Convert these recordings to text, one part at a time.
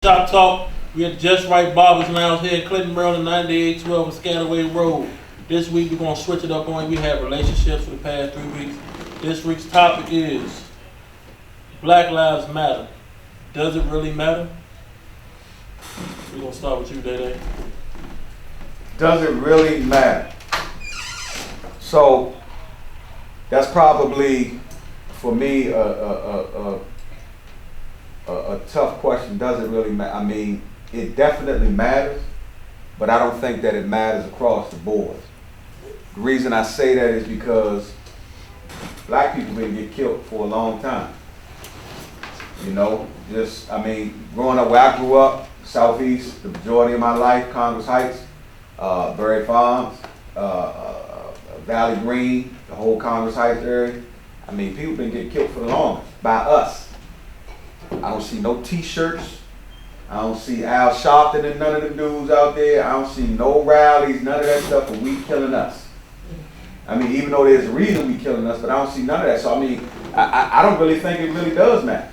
Shop Talk. We at Just Right Barbers Lounge here in Clinton, Maryland, 9812 and Scanaway Road. This week we're going to switch it up on you. We had relationships for the past 3 weeks. This week's topic is Black Lives Matter. Does it really matter? We're going to start with you, Day. Does it really matter? So that's probably for me a tough question. Does it really matter? I mean, it definitely matters, but I don't think that it matters across the board. The reason I say that is because black people been get killed for a long time. You know, growing up where I grew up, Southeast, the majority of my life, Congress Heights, Berry Farms, Valley Green, the whole Congress Heights area. I mean, people been getting killed for the longest by us. I don't see no T-shirts. I don't see Al Sharpton and none of the dudes out there. I don't see no rallies, none of that stuff for we killing us. I mean, even though there's a reason we killing us, but I don't see none of that. So I mean, I don't really think it really does matter.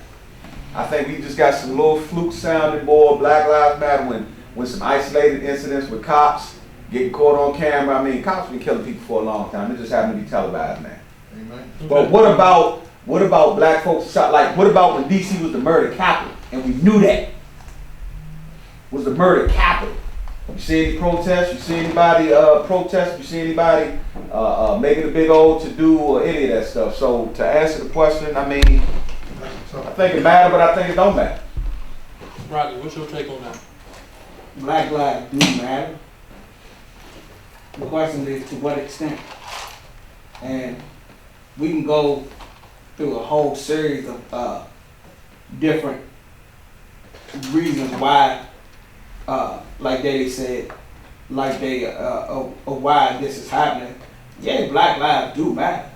I think we just got some little fluke sounding board, Black Lives Matter, when some isolated incidents with cops getting caught on camera. I mean, cops been killing people for a long time. It just happened to be televised, man. Amen. But what about black folks shot? Like, what about when DC was the murder capital and we knew that was the murder capital? You see any protests? You see anybody protest? You see anybody making a big old to do or any of that stuff? So to answer the question, I mean, I think it matters, but I think it don't matter. Rocky, what's your take on that? Black lives do matter. The question is to what extent. And we can go through a whole series of different reasons why, like they said, why this is happening. Yeah, black lives do matter.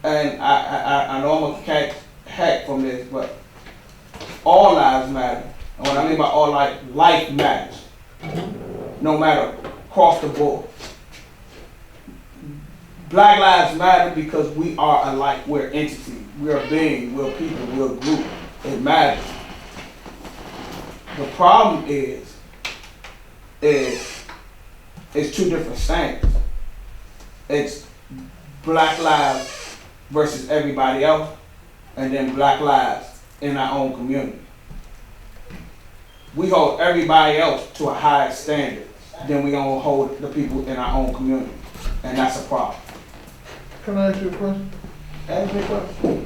And I know I'm gonna heck from this, but all lives matter. And what I mean by all life matters. No matter across the board. Black lives matter because we are alike. We're entity. We're a being. We're people. We're a group. It matters. The problem is it's two different standards. It's black lives versus everybody else, and then black lives in our own community. We hold everybody else to a higher standard than we gonna hold the people in our own community, and that's a problem. Can I ask you a question? Ask me a question.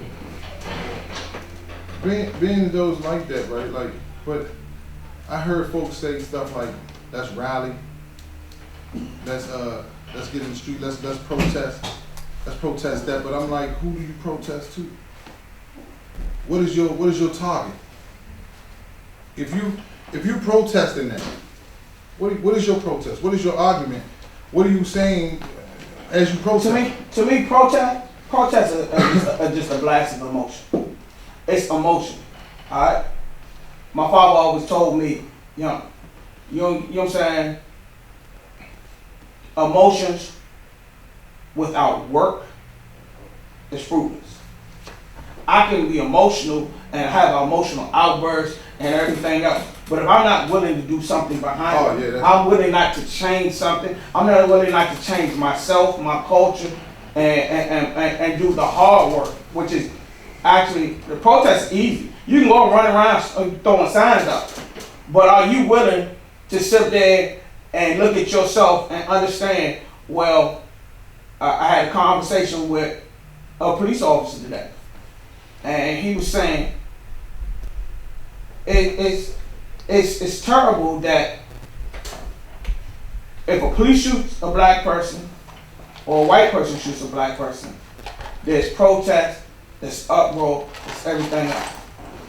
Being those like that, right? Like, but I heard folks say stuff like, "Let's rally. Let's get in the street. Let's protest. Let's protest that." But I'm like, who do you protest to? What is your target? If you protesting that, what is your protest? What is your argument? What are you saying as you protest? To me, protest is just a blast of emotion. It's emotion, all right? My father always told me, you know what I'm saying? Emotions without work is fruitless. I can be emotional and have an emotional outburst and everything else, but if I'm not willing to do something behind it, I'm willing not to change something. I'm not willing not to change myself, my culture, and do the hard work, which is actually, the protest is easy. You can go run around throwing signs up, but are you willing to sit there and look at yourself and understand, well, I had a conversation with a police officer today, and he was saying, it's terrible that if a police shoots a black person or a white person shoots a black person, there's protest, there's uproar, there's everything else.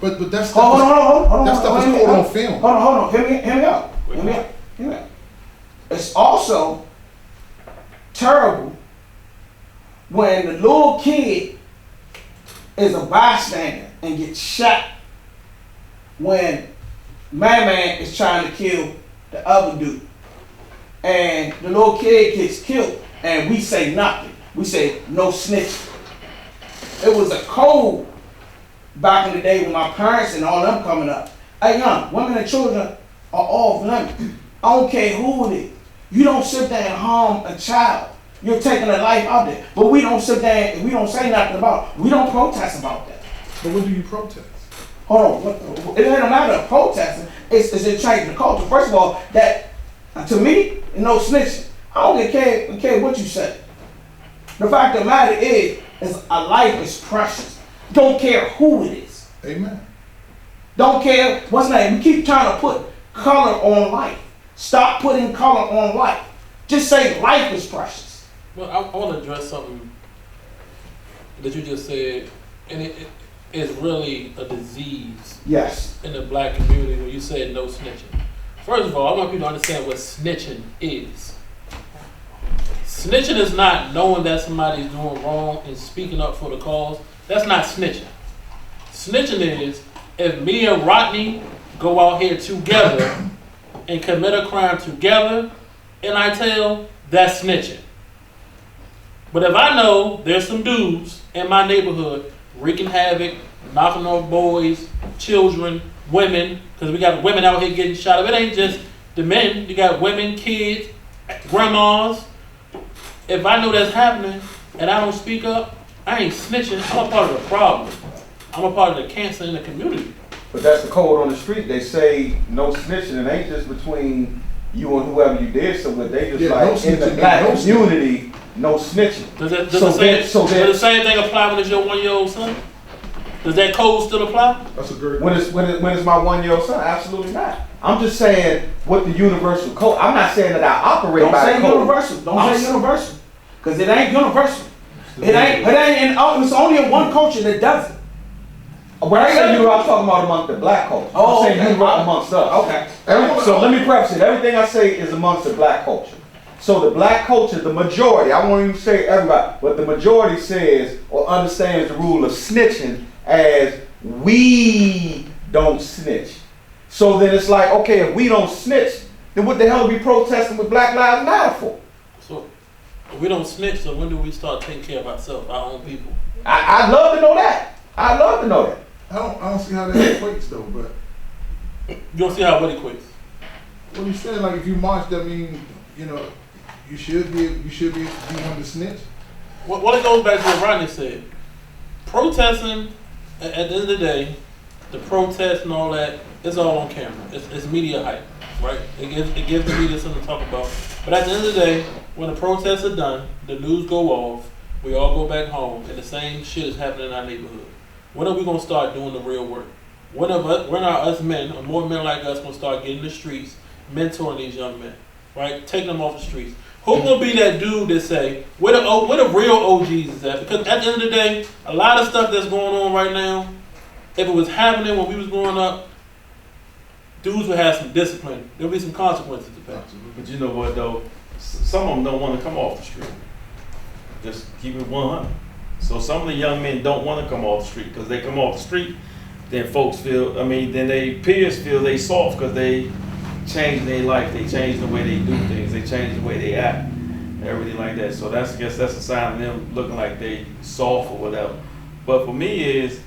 But that's hold on. That stuff is caught on film. Hold on. Hear me out. It's also terrible when the little kid is a bystander and gets shot when man is trying to kill the other dude. And the little kid gets killed and we say nothing. We say no snitching. It was a code back in the day with my parents and all them coming up, Hey, young, women and children are off limits. I don't care who it is. You don't sit there and harm a child. You're taking a life out there. But we don't sit there and we don't say nothing about it. We don't protest about that. But what do you protest? Hold on. It ain't a matter of protesting. It's just changing the culture. First of all, that, to me, no snitching. I don't care what you say. The fact of the matter is a life is precious. Don't care who it is. Amen. Don't care what's name. We keep trying to put color on life. Stop putting color on life. Just say life is precious. Well, I want to address something that you just said, and it is really a disease Yes. in the black community when you said no snitching. First of all, I want people to understand what snitching is. Snitching is not knowing that somebody's doing wrong and speaking up for the cause. That's not snitching. Snitching is if me and Rodney go out here together and commit a crime together, and I tell, that's snitching. But if I know there's some dudes in my neighborhood wreaking havoc, knocking off boys, children, women, because we got women out here getting shot up. It ain't just the men. You got women, kids, grandmas. If I know that's happening and I don't speak up, I ain't snitching. I'm a part of the problem. I'm a part of the cancer in the community. But that's the code on the street. They say no snitching. It ain't just between you and whoever you did something with. They just Yeah, like no in the snitching, black no community, no snitching. Does So the same thing apply when it's your 1-year-old son? Does that code still apply? That's a great. When it's my 1-year-old son, absolutely not. I'm just saying what the universal code. I'm not saying that I operate Don't by say the code. universal. Don't say universal. Because it ain't universal. It ain't, it's only in one culture that does it. When I say you, I'm talking about amongst the black culture. Oh, I'm saying okay. you amongst us. Okay. So let me preface it. Everything I say is amongst the black culture. So the black culture, the majority, I won't even say everybody, but the majority says or understands the rule of snitching as we don't snitch. So then it's like, okay, if we don't snitch, then what the hell are we protesting with Black Lives Matter for? So if we don't snitch, so when do we start taking care of ourselves, our own people? I'd love to know that. I'd love to know that. I don't see how that equates though. But You don't see how it equates. what you saying? Like if you march, that mean you should be able to be one to snitch. Well, it goes back to what Rodney said. Protesting, at the end of the day, the protest and all that, it's all on camera. It's media hype, right? It gives the media something to talk about. But at the end of the day, when the protests are done, the news go off, we all go back home, and the same shit is happening in our neighborhood. When are we going to start doing the real work? When are us men, or more men like us, going to start getting in the streets, mentoring these young men, right? Taking them off the streets. Who will be that dude that say, where the real OGs is at? Because at the end of the day, a lot of stuff that's going on right now, if it was happening when we was growing up, dudes would have some discipline. There'll be some consequences to pay. But you know what though? Some of them don't want to come off the street. Just keep it 100. So some of the young men don't want to come off the street because they come off the street, then folks feel, then they peers feel they soft because they change their life, they change the way they do things, they change the way they act, everything like that. So I guess that's a sign of them looking like they soft or whatever. But for me is,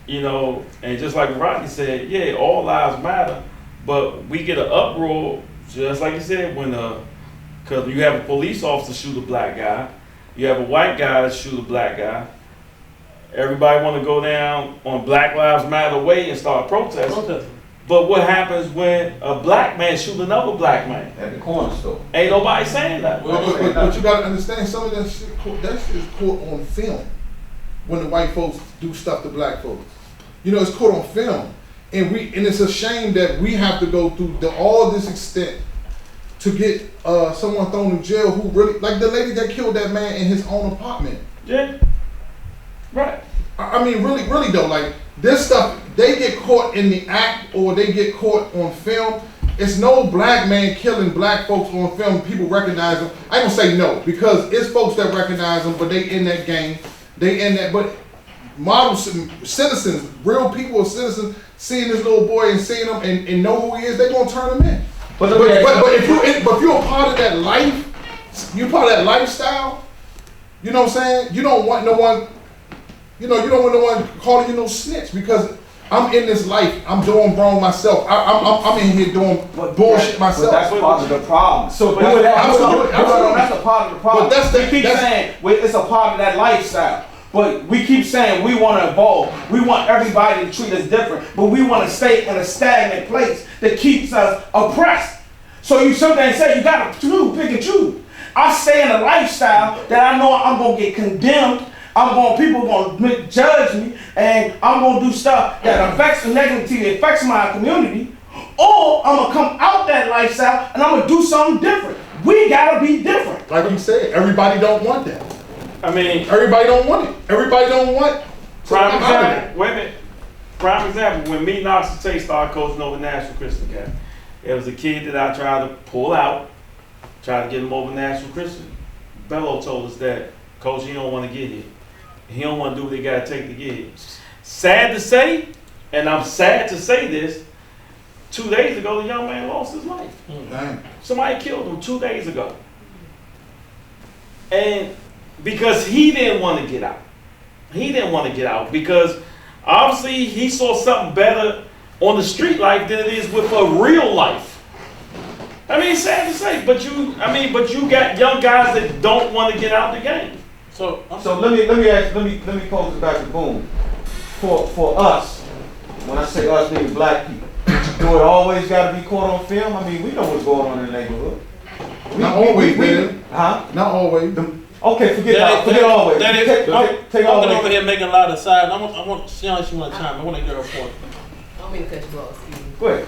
and just like Rodney said, yeah, all lives matter, but we get an uproar, just like you said, because you have a police officer shoot a black guy, you have a white guy shoot a black guy, everybody want to go down on Black Lives Matter way and start protesting. But what happens when a black man shoot another black man? At the corner store. Ain't nobody saying that. But you gotta understand, some of that shit is caught on film. When the white folks do stuff to black folks, it's caught on film, and it's a shame that we have to go through all this extent to get someone thrown in jail who really, like the lady that killed that man in his own apartment. Yeah. Right. I mean, really though, like this stuff, they get caught in the act or they get caught on film. It's no black man killing black folks on film. People recognize them. I don't say no because it's folks that recognize them, but they in that game. They in that. But model citizens, real people, citizens, seeing this little boy and seeing him and know who he is, they gonna turn him in. But if you're a part of that life, you're part of that lifestyle. You know what I'm saying? You don't want no one. You don't want no one calling you no snitch because I'm in this life. I'm doing wrong myself. I'm in here doing bullshit myself. But that's part of the problem. So, That's but- absolutely, absolutely. that's a part of the problem. But that's the- we keep that's- saying it's a part of that lifestyle. But we keep saying we want to evolve. We want everybody to treat us different. But we want to stay in a stagnant place that keeps us oppressed. So you sometimes say you got to pick and choose. I stay in a lifestyle that I know I'm gonna get condemned. People gonna judge me, and I'm gonna do stuff that affects negatively affects my community. Or I'm gonna come out that lifestyle and I'm gonna do something different. We gotta be different. Like you said, everybody don't want that. I mean, Everybody don't want it. Everybody don't want. prime I'm out of example, wait a minute. Prime example, when me and Knox and Tate started coaching over National Christian Academy, it was a kid that I tried to pull out, tried to get him over National Christian. Bello told us that, Coach, he don't want to get here. He don't want to do what they got to take to get here. Sad to say, and I'm sad to say this, 2 days ago, the young man lost his life. Dang. Somebody killed him 2 days ago. And because he didn't want to get out. He didn't want to get out because obviously he saw something better on the street life than it is with a real life. I mean, it's sad to say, but you got young guys that don't want to get out the game. So let me pose it back to Boone. For us, when I say us, meaning black people, do it always got to be caught on film? I mean, we know what's going on in the neighborhood. Not always, man. Huh? Not always. Okay, forget always. Take I'm all over away. here making a lot of sides. I want to see how she want to chime. I want to get her point. I don't mean to cut you off, excuse me. Go ahead.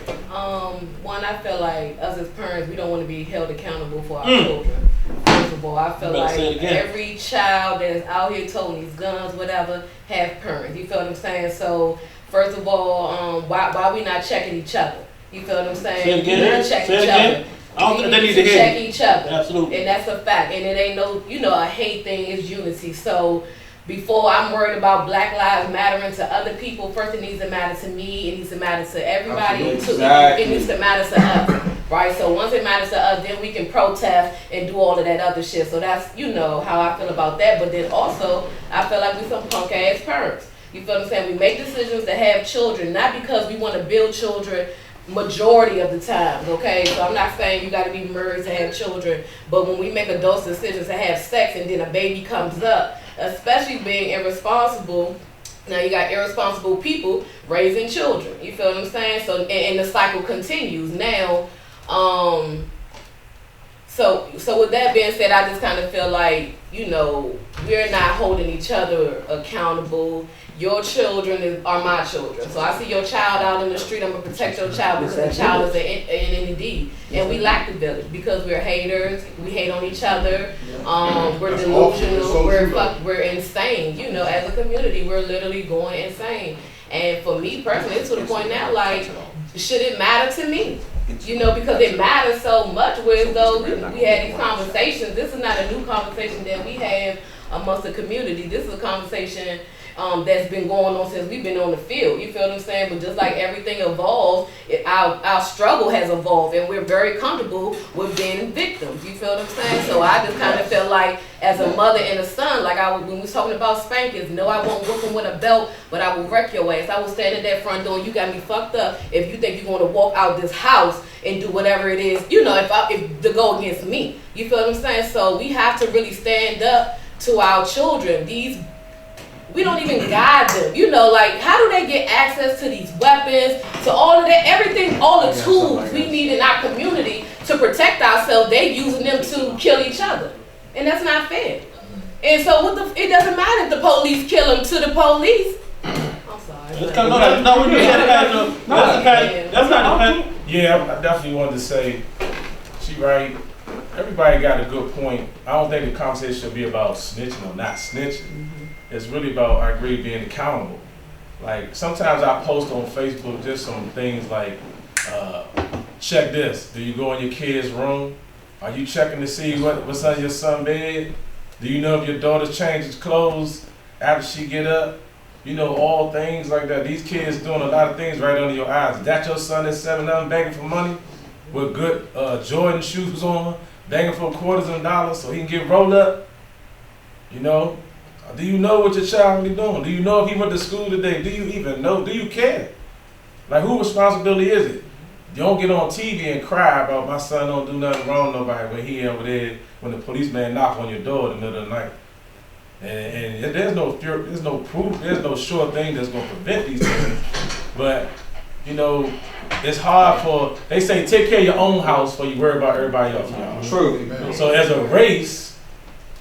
One, I feel like us as parents, we don't want to be held accountable for our children. First of all, I feel You better say it like again. every child that's out here toting these guns, whatever, have parents. You feel what I'm saying? So, first of all, why we not checking each other? You feel what I'm saying? Say it again. We need to check Say it each again. other. I don't We think they need to to hear check you. each other. Absolutely. And that's a fact. And it ain't no, a hate thing, it's unity. So before I'm worried about Black Lives Mattering to other people, first it needs to matter to me, it needs to matter to everybody, Exactly. it needs to matter to us, right? So once it matters to us, then we can protest and do all of that other shit. So that's, how I feel about that. But then also, I feel like we some punk ass parents. You feel what I'm saying? We make decisions to have children, not because we want to build children majority of the time, okay? So I'm not saying you got to be married to have children, but when we make adult decisions to have sex and then a baby comes up, especially being irresponsible, now you got irresponsible people raising children. You feel what I'm saying? So and the cycle continues. Now, so with that being said, I just kind of feel like, we're not holding each other accountable. Your children are my children. So I see your child out in the street, I'm going to protect your child because the child is an NND. And we lack the village because we're haters, we hate on each other, we're That's awful. It's delusional, so true, we're insane. As a community, we're literally going insane. And for me personally, it's to the point now, like, should it matter to me? Because it matters so much, whereas though we had these conversations, this is not a new conversation that we have amongst the community. This is a conversation that's been going on since we've been on the field. You feel what I'm saying? But just like everything evolves, our struggle has evolved, and we're very comfortable with being victims. You feel what I'm saying? So I just kind of felt like, as a mother and a son, like when we was talking about spankings, no, I won't whip him with a belt, but I will wreck your ass. I will stand at that front door, and you got me fucked up if you think you're going to walk out this house and do whatever it is, if to go against me. You feel what I'm saying? So we have to really stand up to our children. We don't even guide them. How do they get access to these weapons, to all of that, everything, all the tools we need in our community to protect ourselves, they using them to kill each other. And that's not fair. And so it doesn't matter if the police kill them to the police. I'm sorry. That's not the fact. Yeah, I definitely wanted to say, she right. Everybody got a good point. I don't think the conversation should be about snitching or not snitching. It's really about, I agree, being accountable. Like, sometimes I post on Facebook just some things like, check this. Do you go in your kid's room? Are you checking to see what's on your son's bed? Do you know if your daughter changes clothes after she get up? All things like that. These kids doing a lot of things right under your eyes. That your son is 7-Eleven begging for money with good Jordan shoes on, begging for quarters and dollars so he can get rolled up. Do you know what your child really doing? Do you know if he went to school today? Do you even know? Do you care? Like, whose responsibility is it? You don't get on TV and cry about my son don't do nothing wrong to nobody when he over there, when the policeman knock on your door in the middle of the night. And there's no proof, there's no sure thing that's gonna prevent these things. But, you know, it's hard for, they say take care of your own house before you worry about everybody else. True. Amen. So as a race,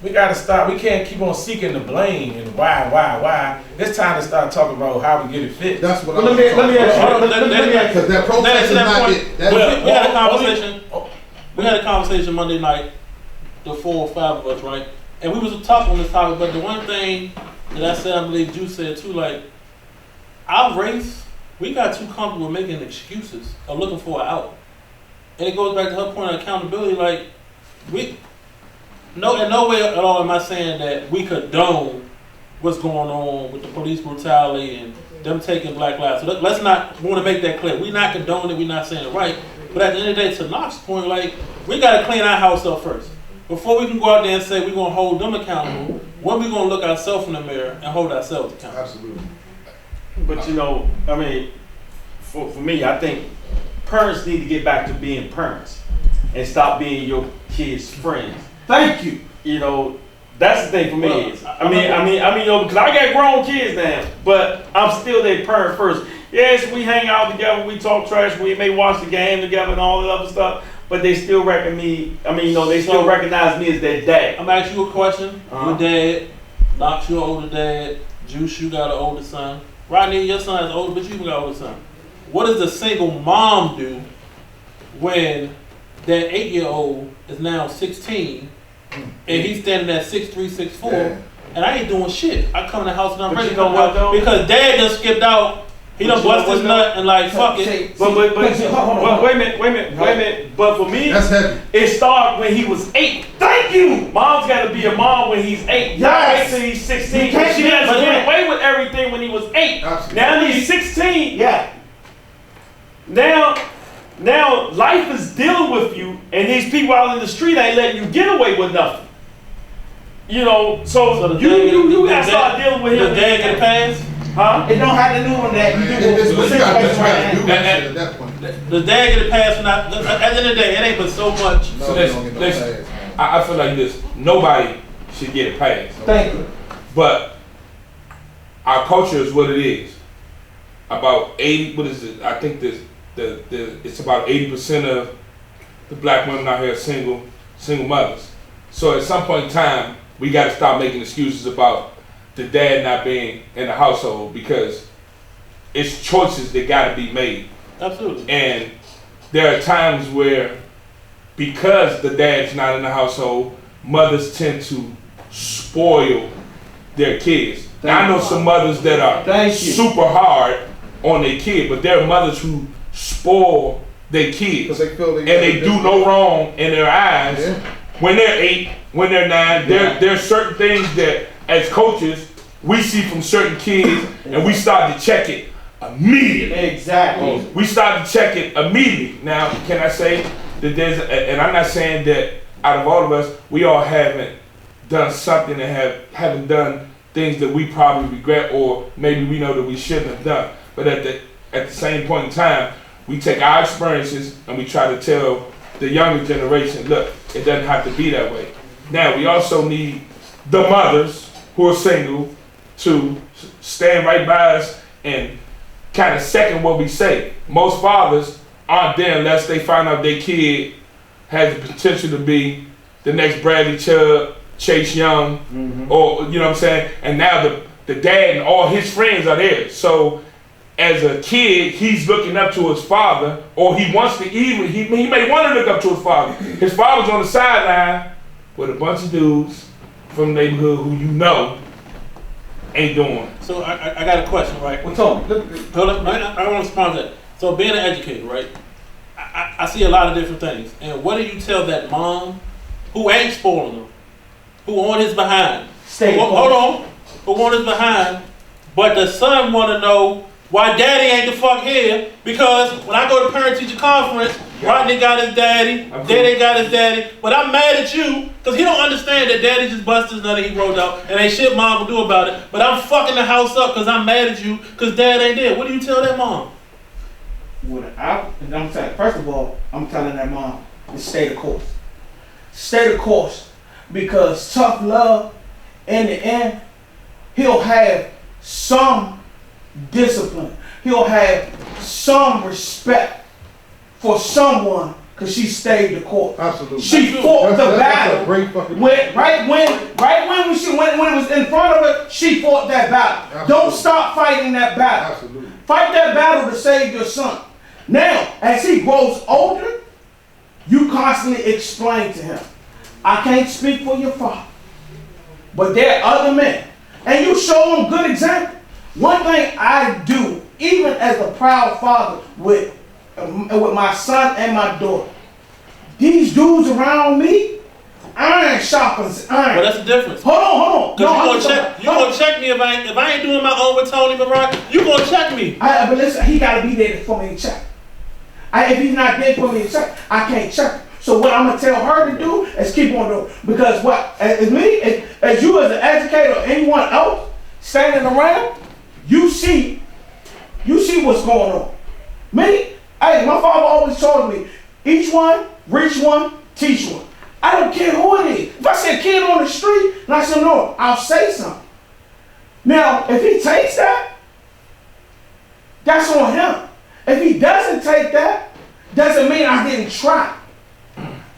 we gotta stop. We can't keep on seeking the blame and why. It's time to start talking about how we get it fixed. That's what Well, I'm let me ask you. Because that protest is that not point- it. That We had a Well, conversation. We had a conversation Monday night, the 4 or 5 of us, right? And we was tough on this topic, but the one thing that I said, I believe Juice said too, like, our race, we got too comfortable making excuses or looking for an out. And it goes back to her point of accountability, like, in no way at all am I saying that we condone what's going on with the police brutality and them taking black lives. So let's not want to make that clear. We're not condoning it, we're not saying it right. But at the end of the day, to Knox's point, like, we got to clean our house up first. Before we can go out there and say we're going to hold them accountable, when we going to look ourselves in the mirror and hold ourselves accountable? Absolutely. But you know, I mean, for me, I think parents need to get back to being parents and stop being your kids' friends. Thank you. You know, that's the thing for me. Well, Is I mean, you know, because I got grown kids now, but I'm still their parent first. Yes, we hang out together, we talk trash, we may watch the game together and all that other stuff, but they still reckon me. I mean, you know, they still recognize me as their dad. I'm going to ask you a question. Uh-huh. Your dad, Knox, your older dad, Juice, you got an older son. Rodney, your son is older, but you even got an older son. What does the single mom do when that 8-year-old is now 16 and he's standing at 6'3", 6'4", Yeah. and I ain't doing shit? I come in the house and I'm But ready you to know come what, out though? because dad just skipped out. He But done you know bust his what, nut and like, fuck it. But hold on. wait a minute. But for me, That's heavy. it started when he was 8. Thank you. Mom's got to be a mom when he's 8. Not wait till he's 16. You can't She be- has but get away with everything when he was 8. Absolutely. Now that he's 16. Yeah. Now life is dealing with you, and these people out in the street ain't letting you get away with nothing. You know, so the you dad- gotta start dealing with him. Does dad get a pass? Huh? It don't have to do with that. You do It's what you got to do right now. at that point. Does dad get a pass or not? At the end of the day, it ain't but so much. No, So you don't get no listen, pass, man. I feel like this. Nobody should get a pass. Thank you. But our culture is what it is. About 80, what is it? I think it's about 80% of the black women out here are single mothers. So at some point in time, we got to stop making excuses about the dad not being in the household, because it's choices that got to be made. Absolutely. And there are times where, because the dad's not in the household, mothers tend to spoil their kids. Now, I know some mothers that are Thank you. super hard on their kid, but there are mothers who spoil their Because kids, they feel and they do no wrong in their eyes. Yeah. When they're 8, when they're 9, there are certain things that, as coaches, we see from certain kids, and we start to check it immediately. Exactly. We start to check it immediately. Now, can I say that and I'm not saying that out of all of us, we all haven't done something and haven't done things that we probably regret, or maybe we know that we shouldn't have done. But at the same point in time, we take our experiences and we try to tell the younger generation, look, it doesn't have to be that way. Now, we also need the mothers who are single to stand right by us and kind of second what we say. Most fathers aren't there unless they find out their kid has the potential to be the next Bradley Chubb, Chase Young, or, you know what I'm saying? And now the dad and all his friends are there. So as a kid, he's looking up to his father, or he wants to even, he may want to look up to his father. His father's on the sideline with a bunch of dudes from the neighborhood who you know ain't doing. So I got a question, right? Well, Tony, Hold up, I want to respond to that. So being an educator, right? I see a lot of different things. And what do you tell that mom who ain't spoiling them, who on his behind, stay hold on, who on his behind, but the son want to know why daddy ain't the fuck here, because when I go to parent-teacher conference, Rodney got his daddy, Daddy got his daddy, but I'm mad at you, because he don't understand that daddy just busted his nut and he rolled out, and ain't shit mom will do about it, but I'm fucking the house up because I'm mad at you, because dad ain't there. What do you tell that mom? I'm saying, first of all, I'm telling that mom to stay the course. Stay the course, because tough love, in the end, he'll have some discipline. He'll have some respect for someone because she stayed the course. Absolutely. She fought the That's battle. a great fucking. When it was in front of her, she fought that battle. Absolutely. Don't stop fighting that battle. Absolutely. Fight that battle to save your son. Now, as he grows older, you constantly explain to him, I can't speak for your father, but there are other men. And you show him good example. One thing I do, even as a proud father with my son and my daughter, these dudes around me, iron sharpens iron. But that's the difference. Hold on. Because you gonna check me if I ain't doing my own with Tony Barack, you gonna check me. But listen, he gotta be there for me to check. If he's not there for me to check, I can't check him. So what I'm gonna tell her to do is keep on doing. Because as you as an educator or anyone else standing around, you see what's going on. My father always told me, each one, reach one, teach one. I don't care who it is. If I see a kid on the street and I say no, I'll say something. Now, if he takes that, that's on him. If he doesn't take that, doesn't mean I didn't try.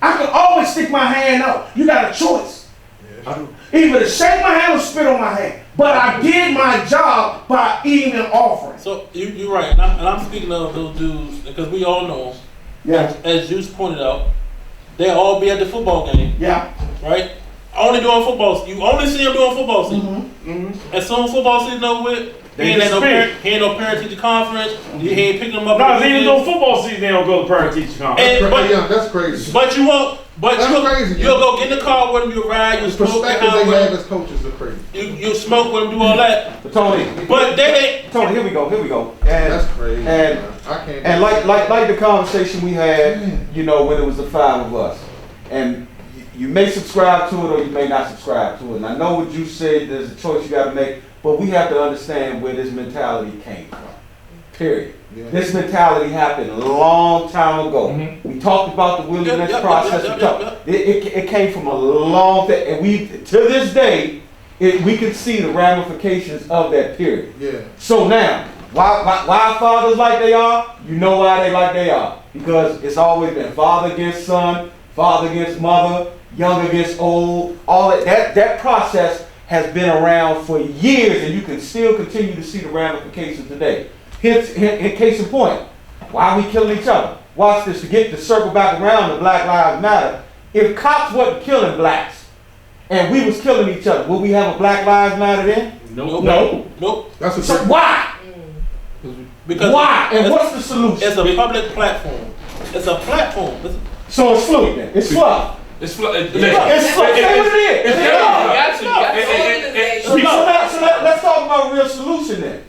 I can always stick my hand out. You got a choice. Either to shake my hand or spit on my hand. But I did my job by even offering. So you're right, and I'm speaking of those dudes because we all know, Yeah. as Juice pointed out, they all be at the football game, Yeah. right? Only doing football. You only see them doing football season. Mm-hmm. As soon as football season over with, he ain't no parent-teacher conference. He ain't picking them up. No, they even though football season, they don't go to parent-teacher conference. That's crazy. But you won't. But That's crazy, you'll go get in the car with them. You ride. You The smoke perspective behind they with have them. as coaches are crazy. You smoke with them. Do all that. But Tony, But they Tony, here we go. That's And crazy. and- man. I can't. and like the conversation we had, when it was the 5 of us, and you may subscribe to it or you may not subscribe to it. And I know what you said. There's a choice you got to make, but we have to understand where this mentality came from. Period. Yeah. This mentality happened a long time ago. We talked about the wilderness process. It came from a long time, and we to this day we can see the ramifications of that period. Yeah. So now, why fathers like they are? You know why they like they are. Because it's always been father against son, father against mother, young against old. All that process has been around for years, and you can still continue to see the ramifications today. In case in point, why are we killing each other? Watch this, to circle back around to Black Lives Matter. If cops wasn't killing blacks and we was killing each other, would we have a Black Lives Matter then? Nope. That's a So great. why? Because Why? And what's the solution? it's a public platform. It's a platform. So it's fluid then. It's fluff. It's fluff. It's fluff. Say what it is. It's So let's talk about a real solution then.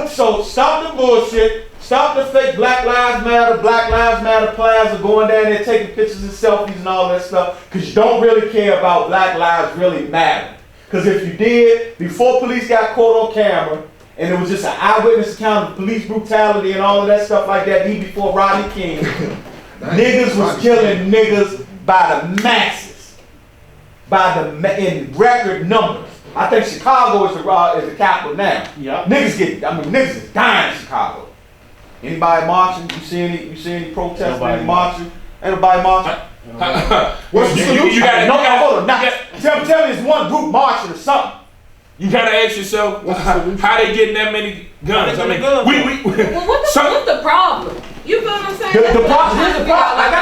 So stop the bullshit. Stop the fake Black Lives Matter plaza going down there taking pictures and selfies and all that stuff, because you don't really care about Black Lives really matter. Because if you did, before police got caught on camera, and it was just an eyewitness account of police brutality and all of that stuff like that, even before Rodney King, niggas was killing niggas by the masses, in record numbers. I think Chicago is the capital now. Yeah. Niggas is dying in Chicago. Anybody marching? You see any protesting? Any marching? Ain't nobody marching? What's the solution? Hold on. Tell me it's one group marching or something. You gotta ask yourself, What's the solution? how they getting that many guns? I mean, Well, what's the problem? You feel what I'm saying? Here's the problem. I got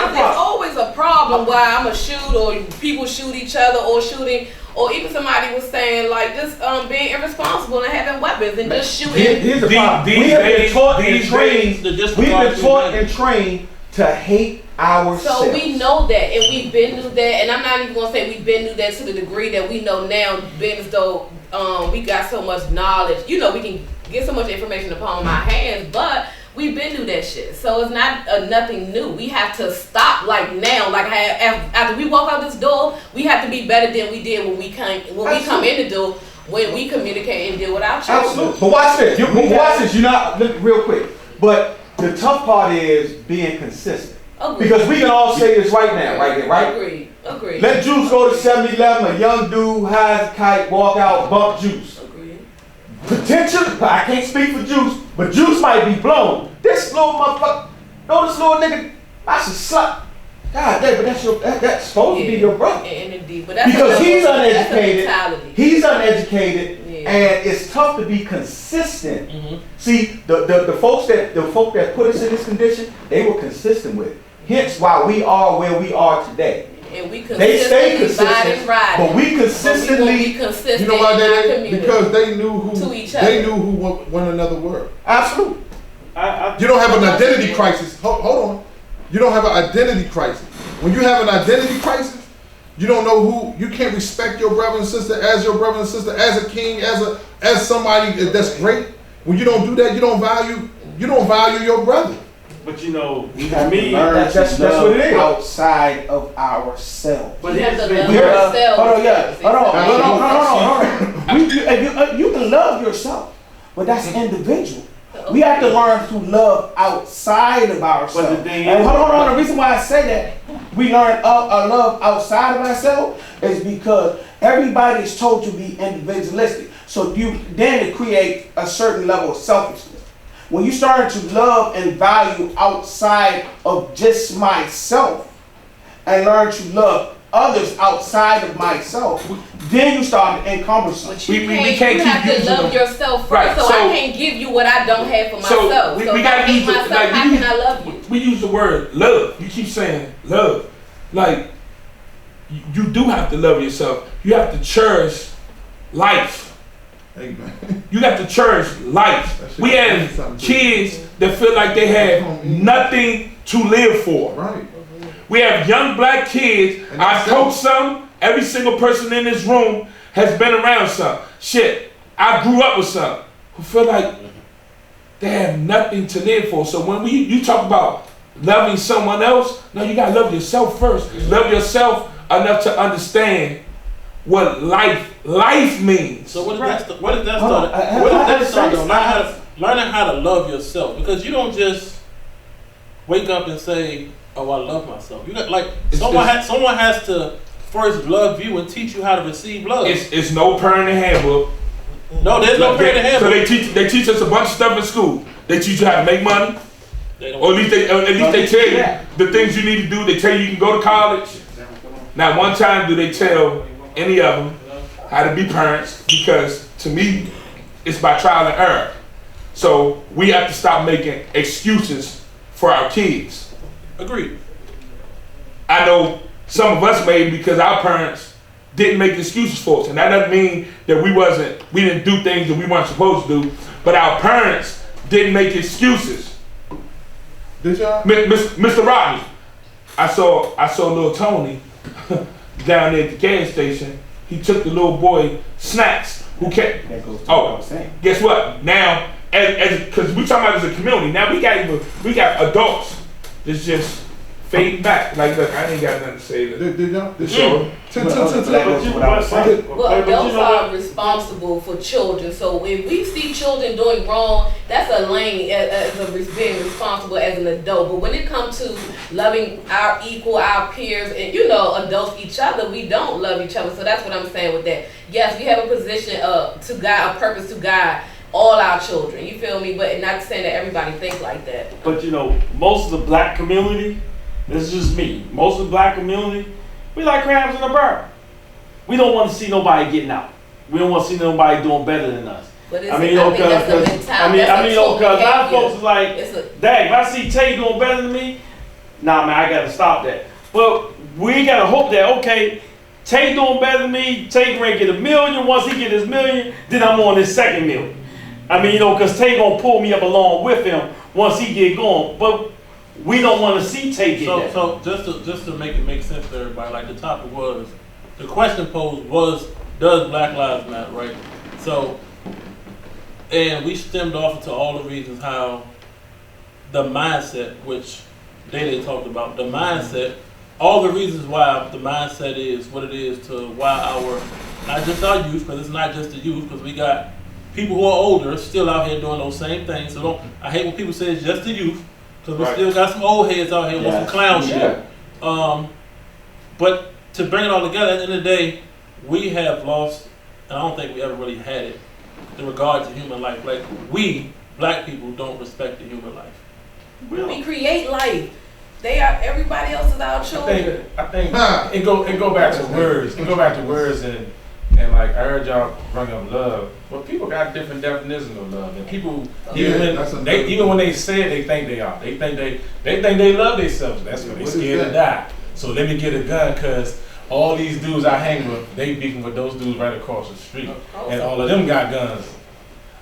a There's problem. always a problem why I'm a shoot or people shoot each other or shooting, or even somebody was saying like just being irresponsible and having weapons and just shooting. Here's the problem. We have been taught and trained to hate ourselves. So we know that, and we've been knew that, and I'm not even gonna say we've been knew that to the degree that we know now, being as though we got so much knowledge. We can get so much information upon my hands, but we've been through that shit. So it's not nothing new. We have to stop like now. Like after we walk out this door, we have to be better than we did when we come in the door, when we communicate and deal with our children. Absolutely. But watch this. Watch this. You're not, look real quick. But the tough part is being consistent. Agreed. Because we can all say this right now, right here, right? Agreed. Let Juice go to 7-Eleven, a young dude, hides a kite, walk out, bump Juice. Agreed. Potential, I can't speak for Juice, but Juice might be blown. This little motherfucker, this little nigga, I should slap. God damn, but that's supposed to be your brother. Indeed. But that's Because he's that's a uneducated. mentality. He's uneducated. Yeah. And it's tough to be consistent. Mhm. See, the folk that put us in this condition, they were consistent with it. Hence why we are where we are today. And we They stay consistently consistent, ride but we But we consistently. gonna be consistent You know why in our they? community. Because they knew To who each they other. knew who one another were. Absolutely. You don't have an identity crisis. Hold on. You don't have an identity crisis. When you have an identity crisis, you don't know who. You can't respect your brother and sister as your brother and sister, as a king, as somebody that's great. When you don't do that, you don't value your brother. But you know, We for have to me, learn that's to what love it is. outside of ourselves. but You have here's to the love thing. yourself. Hold on, yeah. Hold on. Absolutely. You can love yourself, but that's individual. We have to learn to love outside of ourselves. But the thing And is- hold on. The reason why I say that we learn a love outside of ourselves is because everybody is told to be individualistic. So then it creates a certain level of selfishness. When you start to love and value outside of just myself and learn to love others outside of myself, then you start encompassing. But you We can't, can't you keep have to using love them. yourself first. Right, So so- I can't give you what I don't have for So myself. we So if I gotta hate use it, myself, like, how you- can I love you? We use the word love. You keep saying love. Like, you do have to love yourself. You have to cherish life. Amen. You have to cherish life. That shit We means have something to kids that feel like they have nothing to live for. Right. We have young black kids. And I've that's coached some. Every single person in this room has been around some. Shit, I grew up with some who feel like they have nothing to live for. So when you talk about loving someone else, no, you gotta love yourself first. Love yourself enough to understand what life means. So what is that? What is that Hold on, start? What is that start? I- Learning how to love yourself, because you don't just wake up and say, "Oh, I love myself." You got someone has to first love you and teach you how to receive love. It's no parenting handbook. No, there's no parenting So handbook. they teach us a bunch of stuff in school. They teach you how to make money, They don't- or at least they tell you the things you need to do. They tell you can go to college. Not one time do they tell any of them how to be parents, because to me, it's by trial and error. So we have to stop making excuses for our kids. Agreed. I know some of us made because our parents didn't make excuses for us, and that doesn't mean that we didn't do things that we weren't supposed to do, but our parents didn't make excuses. Did y'all? Mr. Rodney, I saw little Tony down there at the gas station. He took the little boy snacks who kept. That goes to what I was saying. Guess what? Now, because we talking about as a community, now we got adults that's just fading back. Like, look, I ain't got nothing to say. Did y'all? So, That goes to what I was saying. Well, adults are responsible for children. So if we see children doing wrong, that's a lane as being responsible as an adult. But when it comes to loving our our peers, and adults each other, we don't love each other. So that's what I'm saying with that. Yes, we have a position to guide, a purpose to guide all our children. You feel me? But not saying that everybody thinks like that. But most of the black community, this is just me. Most of the black community, we like crabs in a barrel. We don't want to see nobody getting out. We don't want to see nobody doing better than us. But it's, I mean, that's a mentality. That's a cause a lot of folks is like, It's a, dang, if I see Tay doing better than me, nah, man, I gotta stop that. But we gotta hope that, okay, Tay doing better than me, Tay gonna get $1 million. Once he get his $1 million, then I'm on his second $1 million. I mean, cause Tay gonna pull me up along with him once he get going. But we don't want to see Tay get that. So just to make it make sense to everybody, like the topic was, the question posed was, does Black Lives Matter, right? So And we stemmed off into all the reasons how the mindset, which they talked about, the mindset, all the reasons why the mindset is what it is to why our, not just our youth, because it's not just the youth, because we got people who are older still out here doing those same things. So I hate when people say it's just the youth, because we Right. still got some old heads out here with some clown Yeah. shit. But to bring it all together, at the end of the day, we have lost, and I don't think we ever really had it, in regard to human life. Like, we, black people, don't respect the human life. We create life. They are, everybody else is our children. I think it go back to words. It go back to words and like I heard y'all bring up love. Well, people got different definitions of love, and people that's even when they say it, they think they are. They think they love themselves. That's when they What is scared to that? die. So let me get a gun because all these dudes I hang with, they beefing with those dudes right across the street, and all of them got guns.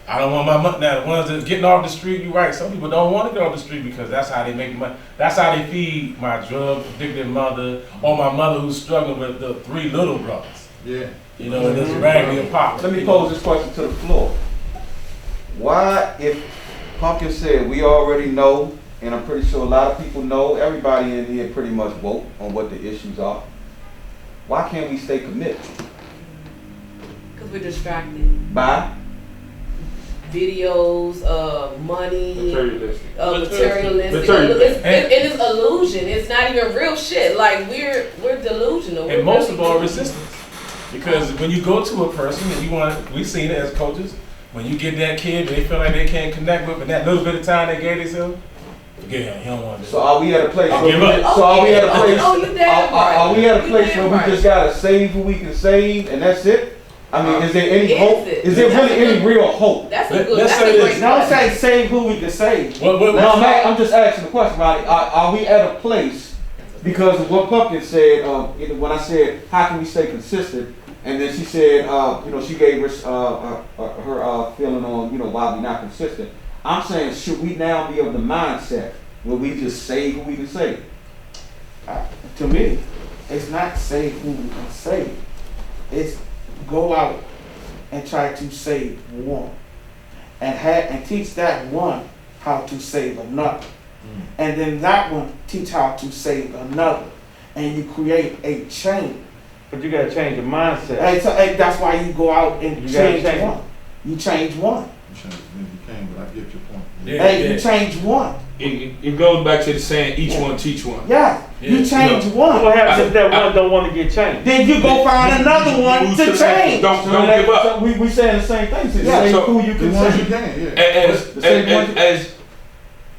I don't want my money. Now, the ones that getting off the street, you're right. Some people don't want to get off the street because that's how they make money. That's how they feed my drug-addicted mother or my mother who's struggling with the 3 little brothers. Yeah. You know, and it's raggedy and pop. Let me pose this question to the floor. Why, if Pumpkin said we already know, and I'm pretty sure a lot of people know, everybody in here pretty much woke on what the issues are, why can't we stay committed? Because we're distracted. By? Videos, money, Materialistic. materialistic. Materialistic. It's illusion. It's not even real shit. Like we're delusional. And most of all, resistance. Because when you go to a person and we've seen it as coaches, when you get that kid they feel like they can't connect with, but that little bit of time they gave themselves, forget him, he don't want to do So are we at a place Give where up. so are we at a place Oh, you damn right. are we at a You place damn where right. we just gotta save who we can save and that's it? I mean, is there any Is hope? it? Is there That's really a good- any real hope? That's a Let- good. let's That's say a this. great. Don't question. say save who we can save. What No, I'm just asking the question, Roddy. Are we at a place because of what Pumpkin said? When I said how can we stay consistent, and then she said, she gave her feeling on why we're not consistent. I'm saying should we now be of the mindset where we just save who we can save? To me, it's not save who we can save. It's go out and try to save one, and teach that one how to save another, and then that one teach how to save another, and you create a chain. But you gotta change your mindset. And that's why you go out and You gotta change change. one. You change one. You change as many as you can, but I get your point. Yeah. Hey, you change one. It goes back to the saying, each one teach one. Yeah, you Yeah. change one. What happens if that one don't want to get changed? Then you go find another one Move to the next. change. Don't give up. So we saying the same thing. So Yeah, save so who you The can ones you save. can, yeah.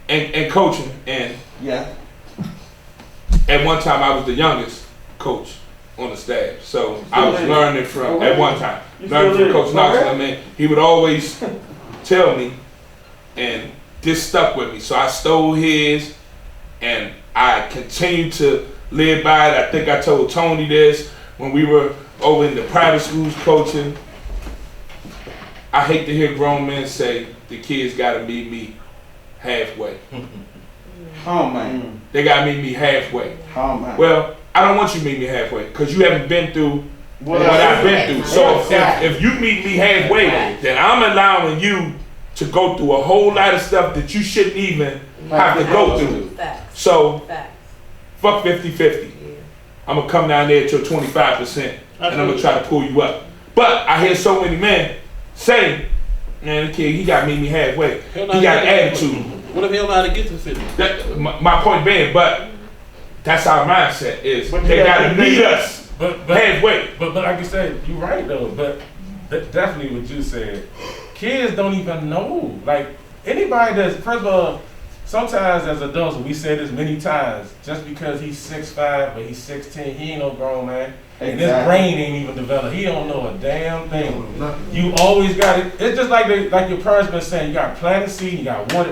And coaching, and Yeah. at one time I was the youngest coach on the staff, so I was learning from, at one time, learning from Coach Knox. I mean, he would always tell me, and this stuck with me, so I stole his, and I continued to live by it. I think I told Tony this when we were over in the private schools coaching. I hate to hear grown men say the kids gotta meet me halfway. Oh man. They gotta meet me halfway. Oh man. Well, I don't want you to meet me halfway because you haven't been through what Yeah. I've been through. So Exactly. if you meet me halfway, then I'm allowing you to go through a whole lot of stuff that you shouldn't even have to go through. Facts. So Facts. fuck 50-50. Yeah. I'm gonna come down there to 25% and I'm gonna try to pull you up. But I hear so many men say, man, the kid, he gotta meet me halfway. He got an attitude. What if he don't know how to get to 50? That, my point being, but that's our mindset is But they you gotta gotta meet meet us But halfway. like you said, you're right though. But definitely what you said, kids don't even know. Like anybody that's first of all, sometimes as adults, we said this many times, just because he's 6'5", but he's 16, he ain't no grown man. And his Exactly. brain ain't even developed. He don't know a damn thing. Nothing. You always got it. It's just like like your parents been saying. You got to plant a seed. You got to water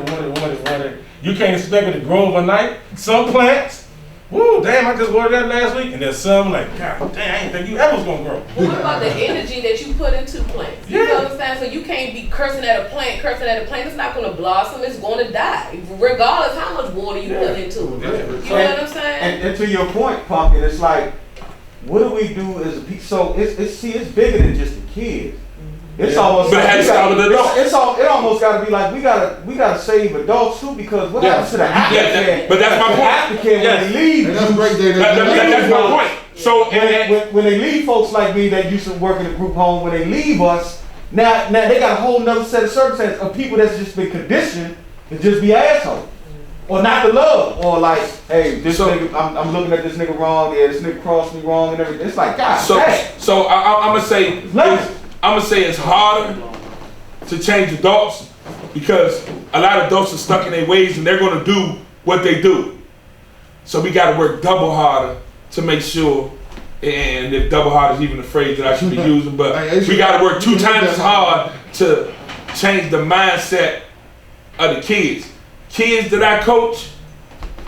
it. You can't expect it to grow overnight. Some plants, woo, damn! I just watered that last week, and there's some like, God damn, I ain't think you ever was gonna grow. Well, what about the energy that you put into plants? You Yeah. understand? So you can't be cursing at a plant. It's not going to blossom. It's going to die, regardless how much water you put into it. Yeah. You know what I'm saying? And to your point, Pumpkin, it's like, what do we do as a people? So it's bigger than just the kids. It's almost. But it had to start with the adults. It almost got to be like we gotta save adults too, because what happens to the aftercare? But that's my The point. aftercare when they leave. And that's great That's my point. So, When they leave folks like me that used to work in a group home, when they leave us, now they got a whole nother set of circumstances of people that's just been conditioned to just be assholes. Or not to love, or like, hey, this nigga, I'm looking at this nigga wrong, yeah, this nigga crossed me wrong and everything. It's like, God, so I'm gonna say it's harder to change adults because a lot of adults are stuck in their ways and they're gonna do what they do. So we gotta work double harder to make sure, and if double hard is even a phrase that I should be using, but we gotta work 2 times as hard to change the mindset of the kids. Kids that I coach,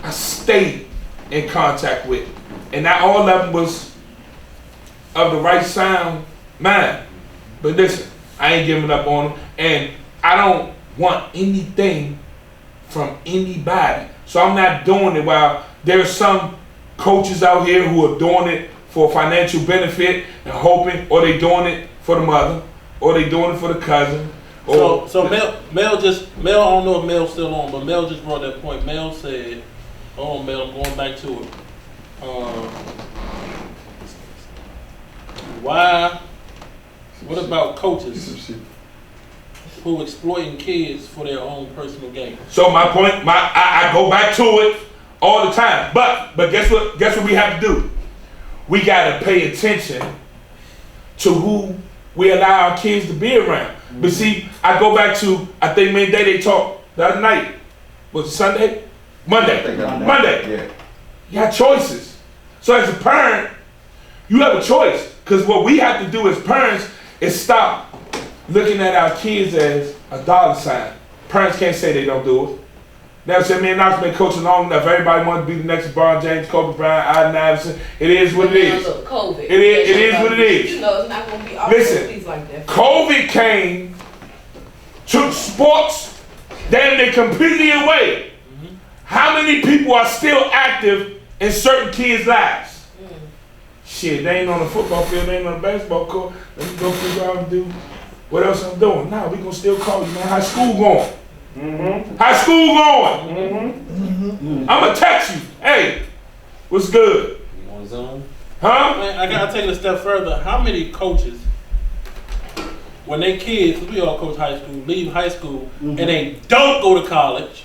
I stayed in contact with. And not all of them was of the right sound mind. But listen, I ain't giving up on them. And I don't want anything from anybody. So I'm not doing it while there's some coaches out here who are doing it for financial benefit and hoping, or they doing it for the mother, or they doing it for the cousin. So Mel, I don't know if Mel's still on, but Mel just brought that point. Mel said, "Oh, Mel, I'm going back to it. What about coaches who exploiting kids for their own personal gain?" So my point, I go back to it all the time. But guess what? Guess what we have to do? We gotta pay attention to who we allow our kids to be around. But see, I go back to, I think maybe they talked the other night. Was it Sunday? Monday. Yeah. You have choices. So as a parent, you have a choice. Because what we have to do as parents is stop looking at our kids as a dollar sign. Parents can't say they don't do it. Now, say me and Knox been coaching long enough. Everybody wants to be the next LeBron James, Kobe Bryant, Allen Iverson. It is what it is. Look, COVID. It is what it is. You know, it's not going to be Listen, like that. COVID came, took sports, damn near completely away. How many people are still active in certain kids' lives? Shit, they ain't on the football field, they ain't on the basketball court. Let me go figure out and do what else I'm doing. Nah, we gonna still call you, man. How's school going? How's school going? I'm gonna text you. Hey, what's good? You on Zoom? Huh? Man, I gotta take it a step further. How many coaches, when they kids, 'cause we all coach high school, leave high school and they don't go to college?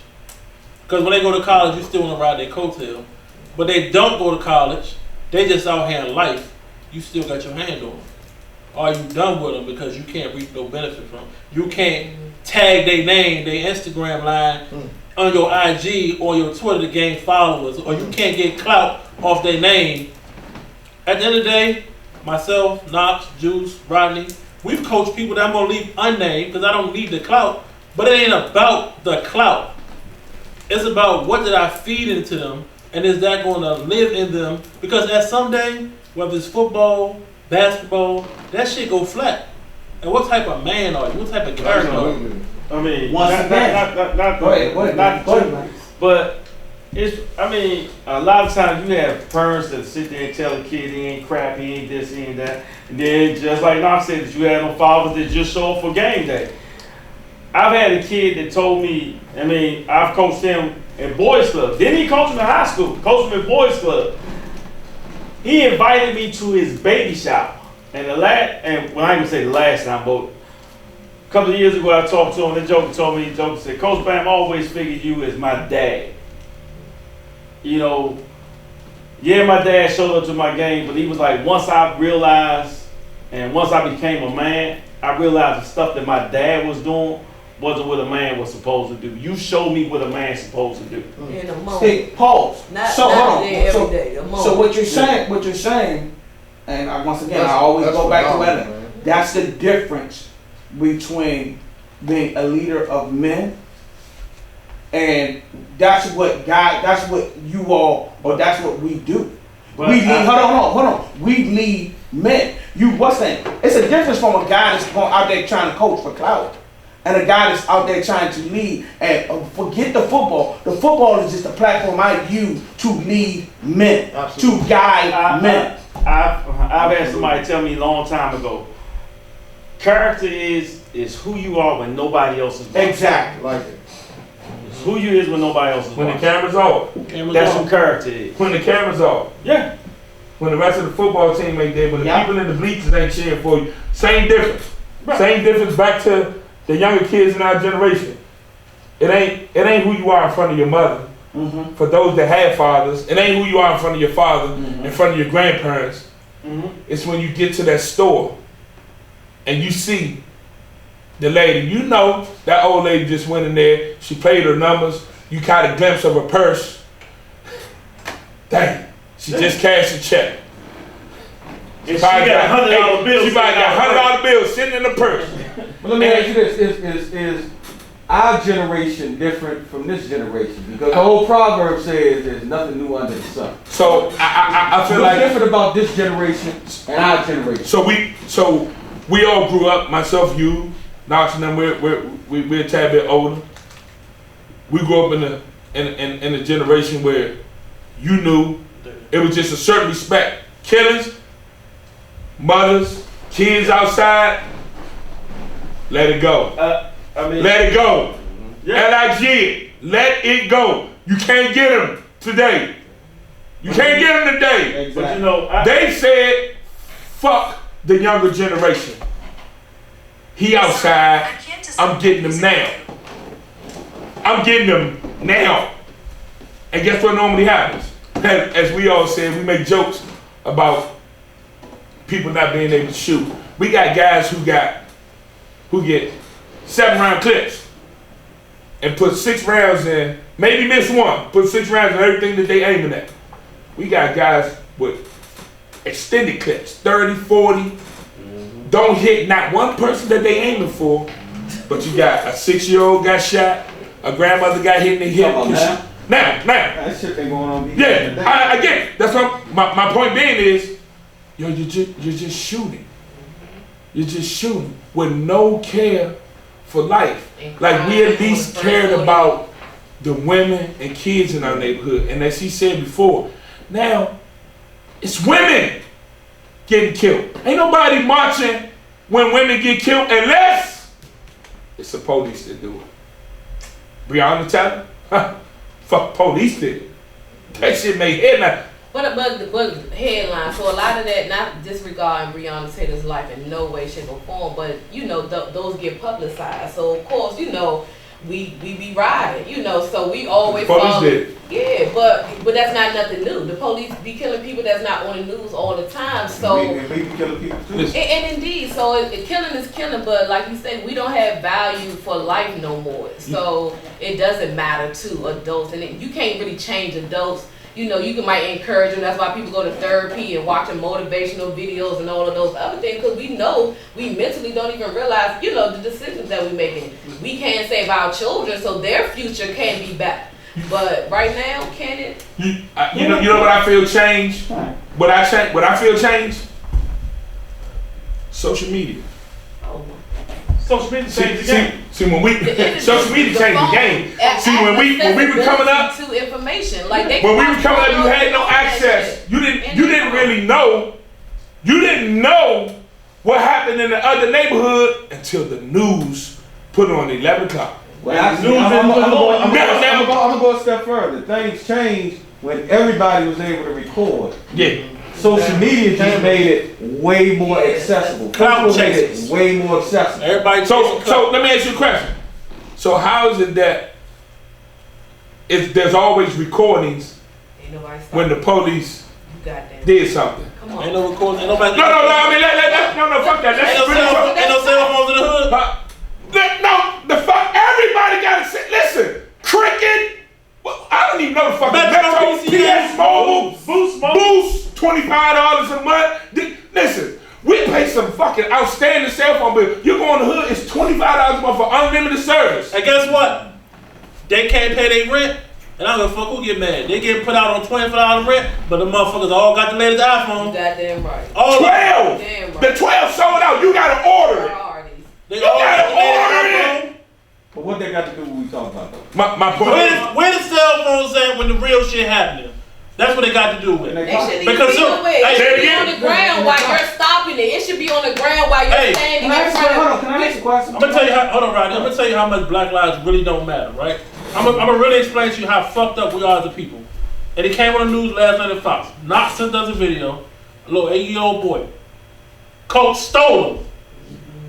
Because when they go to college, you still want to ride their coattail. But they don't go to college. They just out here in life. You still got your hand on them. Are you done with them because you can't reap no benefit from them? You can't tag their name, their Instagram line on your IG or your Twitter to gain followers, or you can't get clout off their name. At the end of the day, myself, Knox, Juice, Rodney, we've coached people that I'm going to leave unnamed because I don't need the clout. But it ain't about the clout. It's about what did I feed into them, and is that going to live in them? Because at someday, whether it's football, basketball, that shit go flat. And what type of man are you? What type of character are you? I mean, Once again. Go ahead. But it's, I mean, a lot of times you have parents that sit there and tell the kid he ain't crap, he ain't this, he ain't that. And then just like Knox said, that you have no fathers that just show up for game day. I've had a kid that told me, I mean, I've coached him in boys club. Didn't he coach him in high school? Coached him in boys club. He invited me to his baby shower. And well, I ain't gonna say the last time, but a couple of years ago I talked to him, the joker told me, said, Coach Bam, I always figured you as my dad. You know, yeah, my dad showed up to my game, but he was like, once I realized, and once I became a man, I realized the stuff that my dad was doing wasn't what a man was supposed to do. You showed me what a man's supposed to do. In a moment. Hey, pause. Not So hold there on. every day, a moment. So what you're saying, and once again, I always go back to that. That's the difference between being a leader of men, and that's what you all, or that's what we do. But We lead. Hold on. We lead men. What's that? It's a difference from a guy that's going out there trying to coach for clout, and a guy that's out there trying to lead. And forget the football. The football is just a platform I use to lead men, to guide men. I've had somebody tell me a long time ago, Character is who you are when nobody else is watching. Exactly. Like it. It's who you is when nobody else is When the watching. camera's off. That's who character is. When the camera's off. Yeah. When the rest of the football team ain't there, when the Yeah. people in the bleachers ain't cheering for you. Same difference. Right. Same difference back to the younger kids in our generation. It ain't who you are in front of your mother. Mm-hmm. For those that have fathers, it ain't who you are in front of your father, Mhm. in front of your grandparents. Mm-hmm. It's when you get to that store and you see the lady. You know that old lady just went in there. She paid her numbers. You caught a glimpse of her purse. Dang, she just cashed a check. And she got $100 bills. She probably got $100 bills sitting in the purse. But let me ask you this: is our generation different from this generation? Because the whole proverb says there's nothing new under the sun. So I feel What's like different about this generation and our generation? so we all grew up. Myself, you, Knox, and them. We're a tad bit older. We grew up in a generation where you knew it was just a certain respect. Killings, mothers, kids outside. Let it go. I mean, Let it go. yeah. L-I-G. Let it go. You can't get them today. You can't get them today. But you know, They said, fuck the younger generation. He outside. I'm getting them now. I'm getting them now. And guess what normally happens? As we all said, we make jokes about people not being able to shoot. We got guys who get 7-round clips and put 6 rounds in, maybe miss one, put 6 rounds in everything that they aiming at. We got guys with extended clips, 30, 40, don't hit not one person that they aiming for, but you got a 6-year-old got shot, a grandmother got hit in the hip. Talking about Now. That shit been going on. Yeah, I get it. That's what my point being is, you're just shooting. You're just shooting with no care for life. Like we at least cared about the women and kids in our neighborhood. And as he said before, now it's women getting killed. Ain't nobody marching when women get killed unless it's the police that do it. Breonna Taylor? Fuck police did it. That shit made headline. But headline, so a lot of that, not disregarding Breonna Taylor's life in no way, shape, or form, but you know, those get publicized. So of course, you know, we be riding, you know, so we always Police did. Yeah, but that's not nothing new. The police be killing people that's not on the news all the time. So And we be killing people too. and indeed, so killing is killing, but like you said, we don't have value for life no more. So it doesn't matter to adults, and you can't really change adults. You know, you might encourage them. That's why people go to therapy and watching motivational videos and all of those other things, because we know we mentally don't even realize, you know, the decisions that we're making. We can't save our children, so their future can be better. But right now, can it? You know what I feel changed? What I feel changed? Social media. Oh. social media changed the game. See, when we social media changed the game. See, when we were coming up, to information, like they when we were coming up, you had no access. You didn't really know. You didn't know what happened in the other neighborhood until the news put it on 11 o'clock. Well, actually, I'm gonna go a step further. Things changed when everybody was able to record. Yeah. Social media just made it way more accessible. Clout People made chasers. it way more accessible. Everybody So let me ask you a question. So how is it that there's always recordings Ain't nobody stop. when the police You got that. did something? Come on. ain't no recording, ain't nobody. No, I mean, no, fuck that. Ain't no That's really cell, ain't no cell phones in the hood. No, the fuck, everybody gotta sit, listen, Cricket, well, I don't even know the fucking Metro, PS Mobile, Boost, $25 a month. Listen, we pay some fucking outstanding cell phone bill. You go in the hood, it's $25 a month for unlimited service. And guess what? They can't pay their rent, and I don't give a fuck who get mad. They get put out on $25 rent, but the motherfuckers all got the latest You iPhone. got damn right. All 12! Damn right. The 12 sold out, you gotta order it. Priorities. They You all got gotta the latest order iPhone. But what they got to do with what we talking about though? My point is, Where the cell phones at when the real shit happening? That's what they got to do with. They shouldn't even Because be so- away. hey, It say should it be again. on the ground while you're stopping it. It should be on the ground while you're Hey, standing Can I in ask you, front hold on, of can I ask you a question? I'm gonna tell you how. Hold on, Rodney. I'm gonna tell you how much Black lives really don't matter, right? I'm gonna really explain to you how fucked up we are as a people. And it came on the news last night at Fox. Knox sent us a video. A little 8-year-old boy. Coach stole him.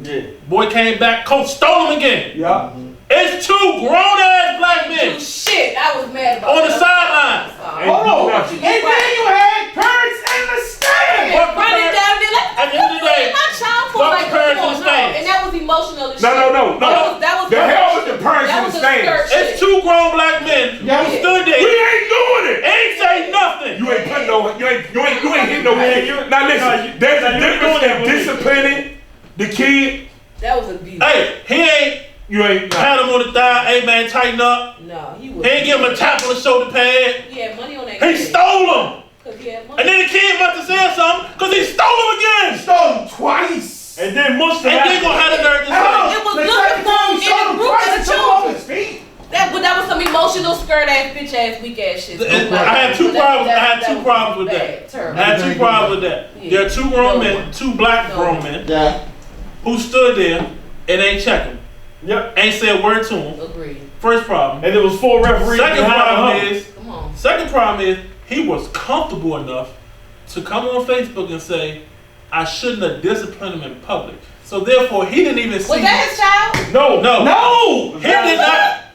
Yeah. Boy came back. Coach stole him again. Yeah. It's 2 grown-ass black men shit. I was mad about on the that. sideline. Sorry. Hold on. nothing. And then you had parents in the stands. Fuck the Run it parents. down there. At the end of the day, My child for fuck like the parents in the no, stands. and that was emotional as No, shit. no, no, no. That was The hell with the parents that in was the a skirt stands. shit. It's 2 grown black men Yeah. who stood We there. ain't doing it. Ain't say nothing. You ain't putting no. You ain't hitting no. Now listen. There's a difference in disciplining the kid. That was abuse. Hey, he ain't You ain't. pat him on the thigh. Hey man, tighten up. No, he was. He ain't give him a tap on the shoulder pad. He had money on that. He stole him. Cause he had money. And then the kid about to say something because he stole him again. Stole him twice. And then Musta And then gonna have the nerve to Hold on. say, It was The looking second for time him he in stole the him group twice, of he the took him off children. his feet. That was some emotional skirt ass, bitch ass, weak ass shit. I had two problems. I had two problems with that. I had 2 problems with that. There are 2 grown men, 2 black grown men Yeah. who stood there and ain't check him. Yep. Ain't said a word to him. Agreed. First problem. And there was 4 referees. Second behind problem him. is, Come on. second problem is he was comfortable enough to come on Facebook and say, I shouldn't have disciplined him in public. So therefore, he didn't even see. Was that his child? No. No. No.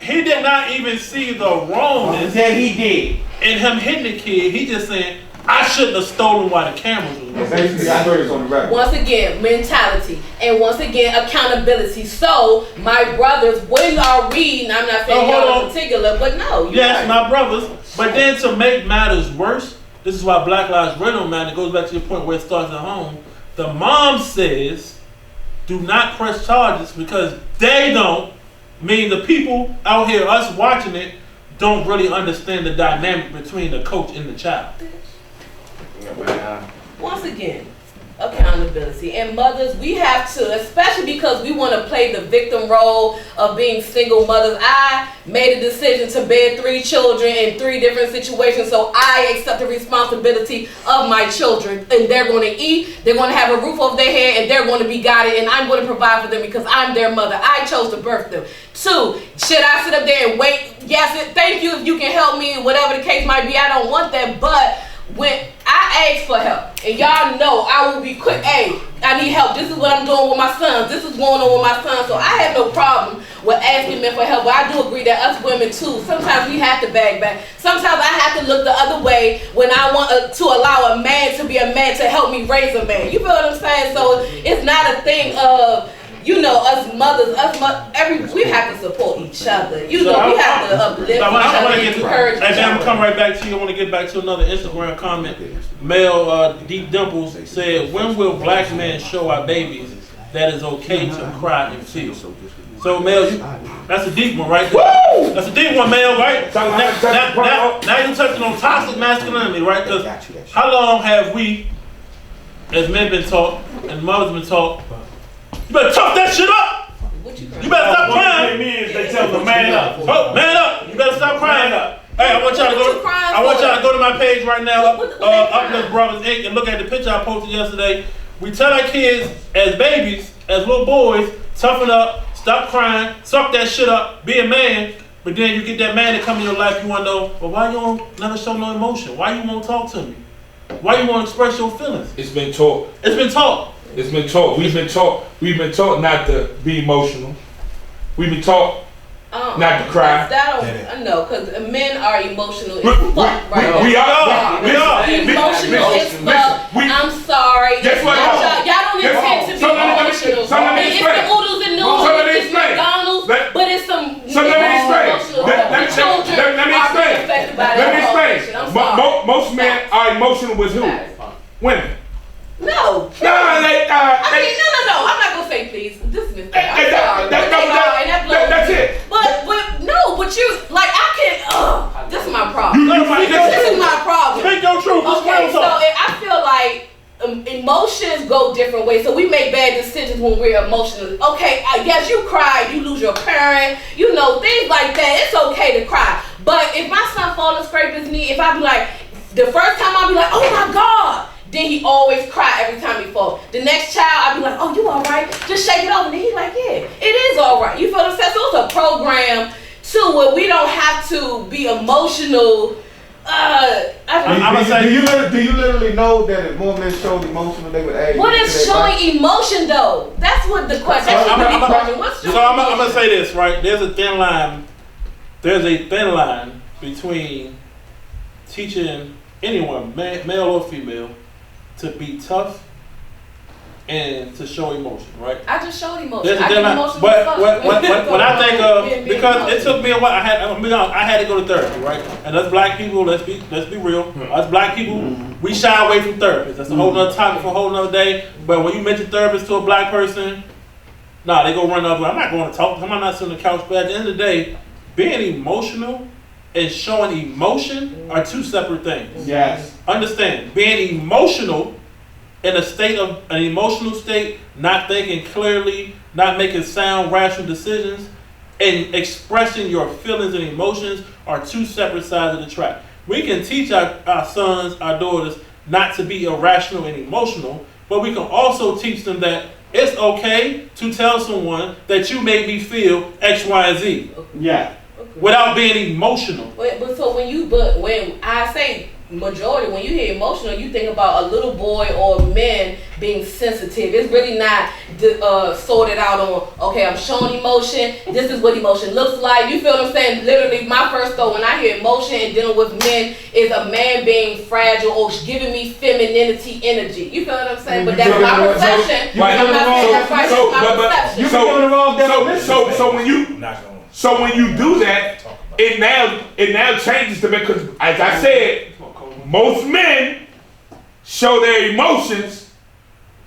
He did not even see the wrongness That he did. in him hitting the kid. He just saying, I shouldn't have stolen while the cameras was on. Basically, I heard it on the record. Once again, mentality. And once again, accountability. So, my brothers, when are we, and I'm not saying Oh, hold y'all on. in particular, but no. you're Yes, right. my brothers. But then to make matters worse, this is why Black Lives Matter don't matter. It goes back to your point where it starts at home. The mom says, do not press charges because they don't, mean the people out here, us watching it, don't really understand the dynamic between the coach and the child. Once again, accountability. And mothers, we have to, especially because we want to play the victim role of being single mothers. I made a decision to bear 3 children in 3 different situations, so I accept the responsibility of my children. And they're going to eat, they're going to have a roof over their head, and they're going to be guided, and I'm going to provide for them because I'm their mother. I chose to birth them. 2, should I sit up there and wait? Yes, thank you if you can help me, whatever the case might be. I don't want that, but when I ask for help, and y'all know I will be quick, hey, I need help. This is what I'm doing with my sons. This is going on with my sons. So I have no problem with asking men for help. But I do agree that us women too, sometimes we have to bag back. Sometimes I have to look the other way when I want to allow a man to be a man to help me raise a man. You feel what I'm saying? So it's not a thing of, you know, us mothers, we have to support each other. You know, we have to uplift each I want other, to get to, encourage and each then I'm other. come right back to you. I want to get back to another Instagram comment. Male Deep Dimples said, "When will black men show our babies that it's okay to cry and feel?" So, Mel, that's a deep one, right? Woo! That's a deep one, Mel, right? Now- Now you're touching on toxic masculinity, right? Because how long have we, as men, been taught and mothers been taught? You better tough that shit up. What you You better stop One crying. thing is they tell them man up. Oh, man up! You better stop crying. Hey, I want y'all to What go. you crying I want for? y'all to go to my page right now, What they crying? Uplift Brothers Inc., and look at the picture I posted yesterday. We tell our kids as babies, as little boys, toughen up, stop crying, suck that shit up, be a man. But then you get that man that come in your life, you want to know, well, why you don't never show no emotion? Why you won't talk to me? Why you won't express your feelings? It's been taught. It's been taught. It's been taught. We've been taught not to be emotional. We've been taught not to cry. I know, because men are emotional as We fuck right now. we are. Emotional as fuck. I'm sorry. Guess what? Y'all don't Guess intend what? to be So let me emotional. explain. It's the oodles and noodles. So let me It's explain. McDonald's, Let- but it's some So let me explain. emotional Let stuff. me The children explain. are being affected by Let me that explain. shit. I'm sorry. Most men are emotional with who? Women. No. No, I mean, no. I'm not gonna say please. This is Mr. I'm sorry. But they are, and that blows That's me. it. But you, like, I can't, this is my problem. You This is my problem. Speak your truth. What's Okay, real so talk? I feel like emotions go different ways. So we make bad decisions when we're emotional. Okay, yes, you cry, you lose your parent, you know, things like that. It's okay to cry. But if my son fall and scrape his knee, if I be like, The first time I'll be like, oh my God. Then he always cry every time he falls. The next child, I'll be like, oh, you all right? Just shake it off. And then he's like, yeah, it is all right. You feel what I'm saying? So it's a program, too, where we don't have to be emotional. Do you literally know that if more men showed emotional, they would age? What is showing emotion, though? That's what the question. That's what the question. What's showing I'm emotion? gonna say this, right? There's a thin line between teaching anyone, male or female, to be tough and to show emotion, right? I just showed emotion. There's a I thin get line. emotional. But when I think of, being because it emotional. took me a while, I had to go to therapy, right? And us black people, let's be real. Us black people, we shy away from therapists. That's a whole nother topic for a whole nother day. But when you mention therapist to a black person, nah, they go run the other way. I'm not going to talk to them. I'm not sitting on the couch. But at the end of the day, being emotional and showing emotion are two separate things. Yes. Understand, being emotional in an emotional state, not thinking clearly, not making sound, rational decisions, and expressing your feelings and emotions are two separate sides of the track. We can teach our sons, our daughters, not to be irrational and emotional, but we can also teach them that it's okay to tell someone that you made me feel X, Y, and Z. Yeah. Without being emotional. But so when I say majority, when you hear emotional, you think about a little boy or men being sensitive. It's really not sorted out on, okay, I'm showing emotion, this is what emotion looks like. You feel what I'm saying? Literally, my first thought when I hear emotion and dealing with men is a man being fragile or giving me femininity energy. You feel what I'm saying? But that's my perception. I'm not saying that's right, that's my perception. So when you do that, it now changes to me, because as I said, most men show their emotions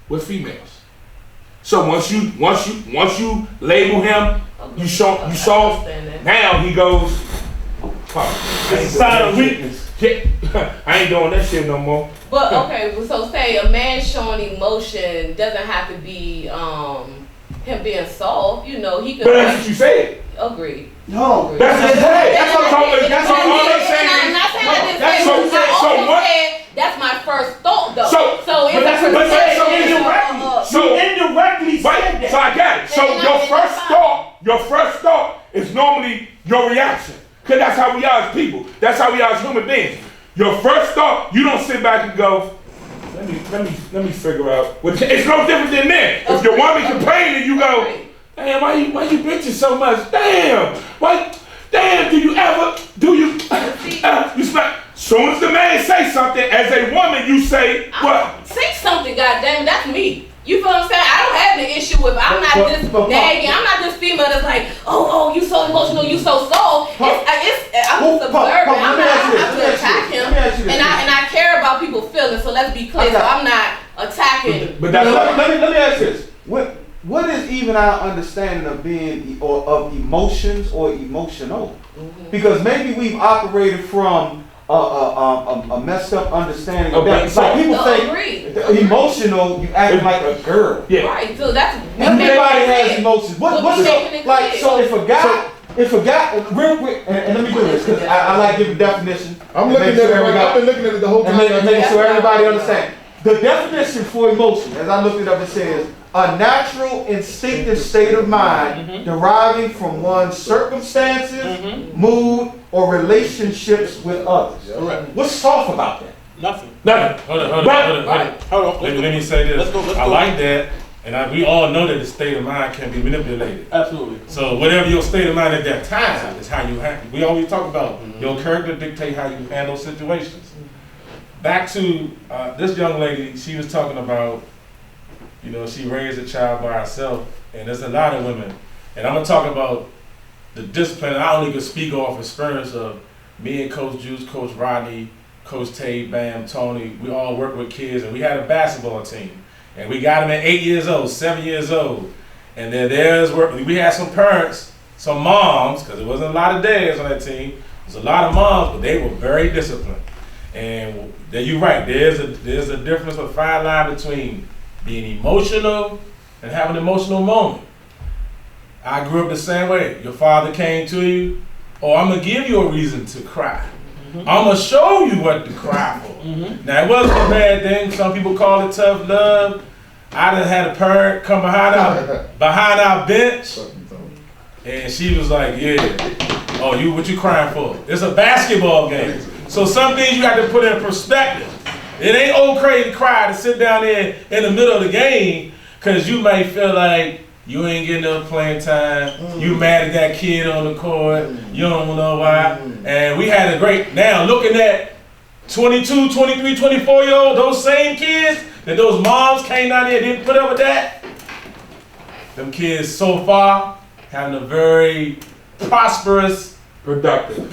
with females. So once you label him, you soft. Now he goes, it's a sign of weakness. I ain't doing that shit no more. But okay, so say a man showing emotion doesn't have to be him being soft. You know, he could. But that's what you said. Agreed. No. That's what That's all I'm saying. I'm not saying I didn't That's say so- it. so I also what- said that's my first thought though. So it's that's a what I'm saying. perception. So indirectly right, so I got it. So your first thought is normally your reaction. Cause that's how we are as people. That's how we are as human beings. Your first thought, you don't sit back and go, let me figure out. It's no different than men. If your woman complaining, you go, damn, why you bitching so much? Damn, you smell. Soon as the man say something, as a woman, you say what? Say something, goddamn, that's me. You feel what I'm saying? I don't have the issue with I'm not this nagging. I'm not this female that's like, oh, you so emotional, you so soft. I'm subservient. I'm not to attack him, and I care about people's feelings. So let's be clear. So I'm not attacking. But let me ask this: what is even our understanding of being of emotions or emotional? Because maybe we've operated from a messed up understanding of that. It's like people think emotional, you act like a girl. Yeah. Right. So that's everybody has emotions. What's like? So if a guy, real quick, and let me do this because I like giving definition. I'm looking at it. I've been looking at it the whole time. And making sure everybody understands. The definition for emotion, as I looked it up, it says a natural instinctive state of mind deriving from one's circumstances, mood, or relationships with others. Correct. What's soft about that? Nothing. Hold on. Let me say this. Let's go. I like that, and we all know that the state of mind can be manipulated. Absolutely. So whatever your state of mind at that time is how you handle. We always talk about your character dictate how you handle situations. Back to this young lady, she was talking about, she raised a child by herself, and there's a lot of women, and I'm gonna talk about the discipline. I only can speak off experience of me and Coach Juice, Coach Rodney, Coach Tay, Bam, Tony. We all work with kids, and we had a basketball team, and we got them at 8 years old, 7 years old, and then there's where we had some parents, some moms, because there wasn't a lot of dads on that team. There's a lot of moms, but they were very disciplined. And you're right. There's a difference, a fine line between being emotional and having an emotional moment. I grew up the same way. Your father came to you, I'm gonna give you a reason to cry. I'ma show you what to cry for. Now it wasn't a bad thing. Some people call it tough love. I done had a parent come behind our bench, and she was like, "Yeah, oh, what you crying for? It's a basketball game." So some things you got to put in perspective. It ain't old crazy cry to sit down there in the middle of the game, cause you may feel like you ain't getting no playing time. You mad at that kid on the court. You don't know why. And we had a great, now looking at 22, 23, 24-year-old, those same kids that those moms came down there and didn't put up with that. Them kids so far having a very prosperous, productive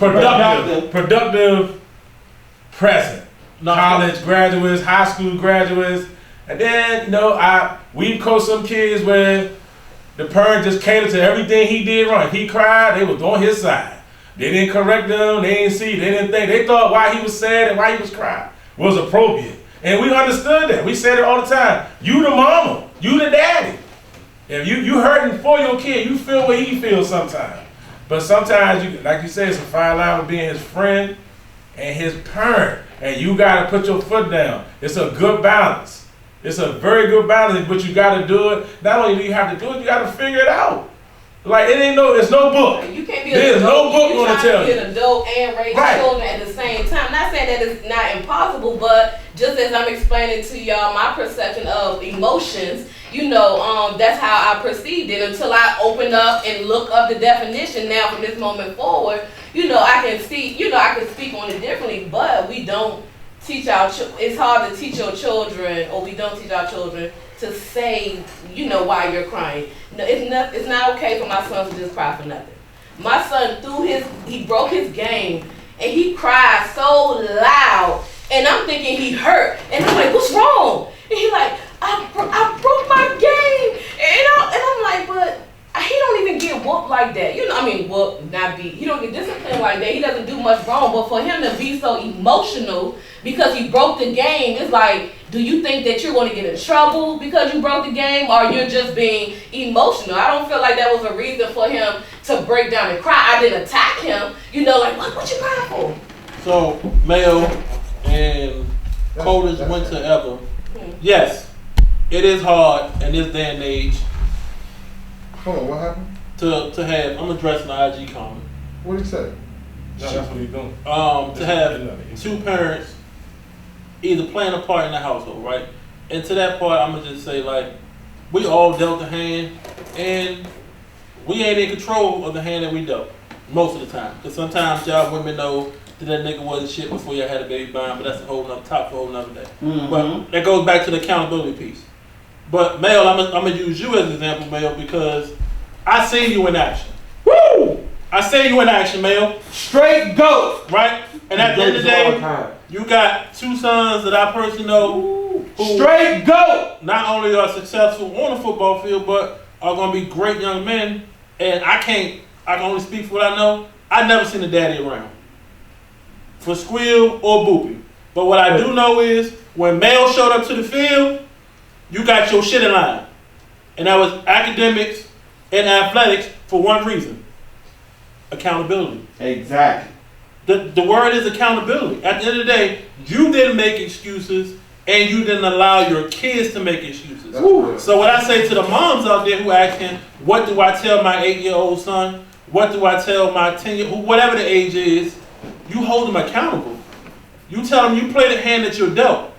present. College graduates, high school graduates. And then, we coached some kids where the parent just catered to everything he did wrong. If he cried, they was on his side. They didn't correct him, they didn't see, they didn't think. They thought why he was sad and why he was crying was appropriate. And we understood that. We said it all the time. You the mama, you the daddy. If you hurting for your kid, you feel what he feels sometimes. But sometimes, like you said, it's a fine line with being his friend and his parent. And you gotta put your foot down. It's a good balance. It's a very good balance, but you gotta do it. Not only do you have to do it, you gotta figure it out. Like it's no book. You can't be There's no book gonna tell you. You can't be an adult and raise children at the same time. Not saying that it's not impossible, but just as I'm explaining to y'all my perception of emotions, that's how I perceived it until I opened up and look up the definition. Now from this moment forward, I can see, I can speak on it differently, but we don't teach it's hard to teach your children, or we don't teach our children to say, why you're crying. No, it's not okay for my son to just cry for nothing. My son he broke his game, and he cried so loud, and I'm thinking he hurt, and I'm like, what's wrong? And he's like, I broke my game, and I'm like, but he don't even get whooped like that. Whooped, not beat. He don't get disciplined like that. He doesn't do much wrong, but for him to be so emotional because he broke the game, it's like, do you think that you're going to get in trouble because you broke the game, or you're just being emotional? I don't feel like that was a reason for him to break down and cry. I didn't attack him, like, what you crying for? So, Mayo and coldest winter ever. Yes, it is hard in this day and age. Hold on, what happened? To have, I'm addressing the IG comment. What did he say? No, that's what he's doing. To have two parents either playing a part in the household, right? And to that part, I'm gonna just say, like, we all dealt a hand, and we ain't in control of the hand that we dealt most of the time. Because sometimes y'all women know that nigga wasn't shit before y'all had a baby by him, but that's a whole nother top for a whole nother day. But that goes back to the accountability piece. But Mel, I'm gonna use you as an example, Mel, because I seen you in action. Woo! I seen you in action, Mel. Straight GOAT. Right? And at the end of the day, you got two sons that I personally know who straight GOAT. Not only are successful on the football field, but are gonna be great young men. And I can only speak for what I know. I never seen a daddy around for squeal or boopy. But what I do know is when Mel showed up to the field, you got your shit in line. And that was academics and athletics for one reason. Accountability. Exactly. The word is accountability. At the end of the day, you didn't make excuses and you didn't allow your kids to make excuses. So what I say to the moms out there who asking, what do I tell my 8-year-old son? What do I tell my 10-year-old, whatever the age is, you hold them accountable. You tell them you play the hand that you're dealt.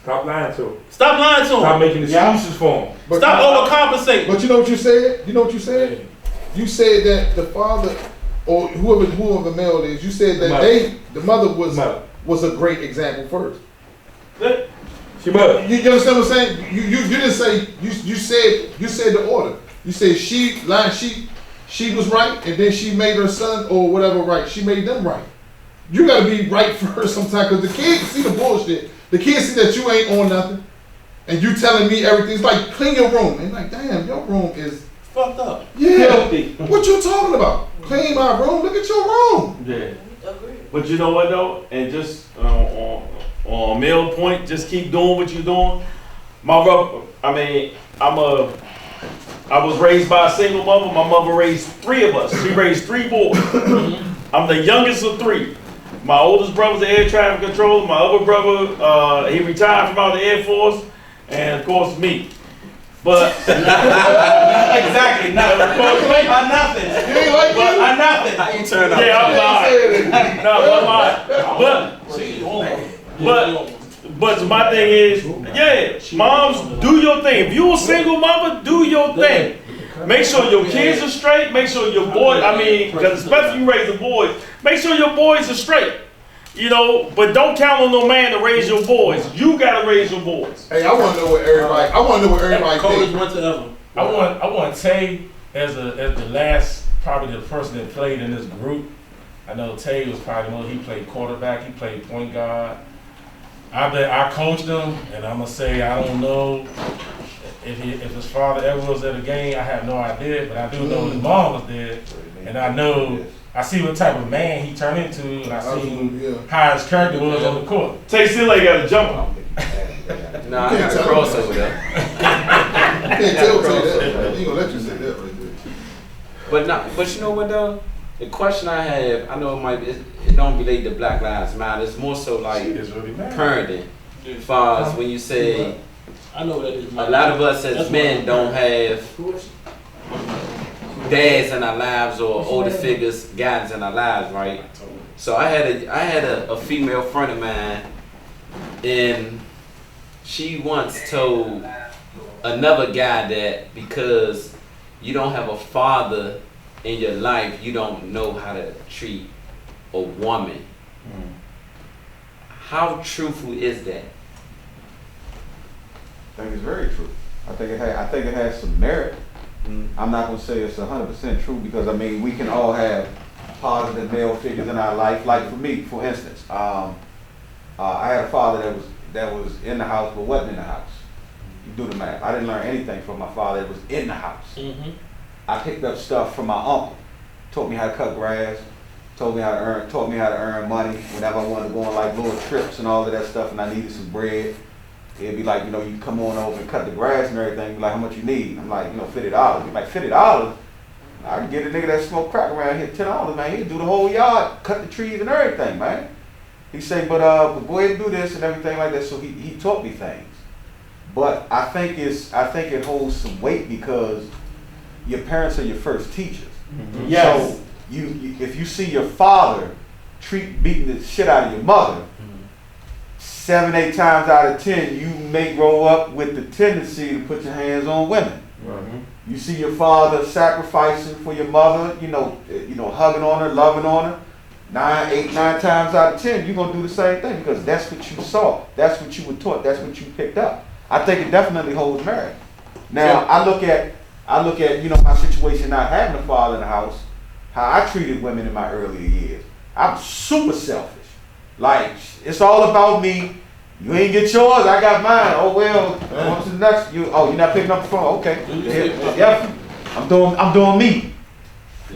Stop lying to him. Stop lying to him. Stop making excuses for him. Stop overcompensating. But you know what you said? You said that the father or whoever the male is, you said that the mother was a great example first. She was. You understand what I'm saying? You didn't say you said the order. You said she was right, and then she made her son or whatever right. She made them right. You gotta be right first sometimes, because the kids see the bullshit. The kids see that you ain't on nothing, and you telling me everything. It's like, clean your room. And like, damn, your room is fucked up. Yeah. Filthy. What you talking about? Clean my room. Look at your room. Yeah. But you know what though? And just on Mel point, just keep doing what you're doing. I was raised by a single mother. My mother raised 3 of us. She raised 3 boys. I'm the youngest of 3. My oldest brother's an air traffic controller. My other brother, he retired from out the Air Force, and of course me. But Exactly, nothing. Nothing. You ain't like But you? nothing. How you turn up? yeah, I'm lying. No, I'm lying. But my thing is, yeah, moms, do your thing. If you a single mother, do your thing. Make sure your kids are straight. Make sure your boys, because especially you raising boys, make sure your boys are straight. You know, but don't count on no man to raise your boys. You gotta raise your boys. Hey, I want to know what everybody Coldest thinks. winter ever. I want Tay as the last, probably the person that played in this group. I know Tay was probably the one. He played quarterback. He played point guard. I coached him, and I'm gonna say I don't know if his father ever was at a game. I have no idea, but I do know his mom was there, and I know. I see what type of man he turned into, and I see how his character was on the court. Tay still ain't got a jump on. Nah, I got a crossover there. You can't tell that. He gonna let you say that right there. But you know what though? The question I have, I know it don't relate to Black Lives Matter. It's more so like It's really bad. parenting. As far as when you say I know what that is. a lot of us as men don't have dads in our lives or older figures, guys in our lives, right? So I had a female friend of mine, and she once told another guy that because you don't have a father in your life, you don't know how to treat a woman. How truthful is that? I think it's very true. I think it has some merit. I'm not gonna say it's 100% true because I mean we can all have positive male figures in our life. Like for me, for instance, I had a father that was in the house but wasn't in the house. You do the math. I didn't learn anything from my father that was in the house. Mm-hmm. I picked up stuff from my uncle. Taught me how to cut grass. Taught me how to earn money whenever I wanted to go on like little trips and all of that stuff, and I needed some bread. It'd be like, you come on over and cut the grass and everything. Be like, how much you need? I'm like, $50. He's like, $50? I can get a nigga that smoke crack around here $10, man. He'd do the whole yard, cut the trees and everything, man. He say, but go ahead and do this and everything like that. So he taught me things. But I think it holds some weight because your parents are your first teachers. Mm-hmm. Yes. So if you see your father beating the shit out of your mother, 7, 8 times out of 10, you may grow up with the tendency to put your hands on women. Mm-hmm. You see your father sacrificing for your mother, hugging on her, loving on her. 8, 9 times out of 10, you're gonna do the same thing because that's what you saw, that's what you were taught, that's what you picked up. I think it definitely holds merit. Now I look at my situation not having a father in the house, how I treated women in my earlier years. I'm super selfish. Like, it's all about me. You ain't get yours, I got mine. Oh well, on to the next. You're not picking up the phone. Okay. Yeah. I'm doing me.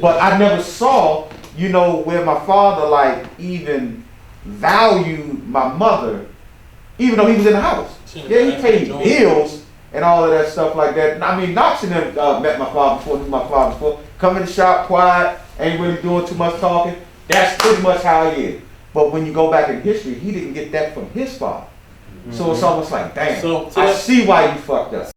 But I never saw, where my father like even valued my mother, even though he was in the house. Yeah, he paid bills and all of that stuff like that. I mean, Knox and them met my father before, knew my father before. Come in the shop, quiet, ain't really doing too much talking. That's pretty much how he is. But when you go back in history, he didn't get that from his father. So it's almost like, damn, I see why you fucked up.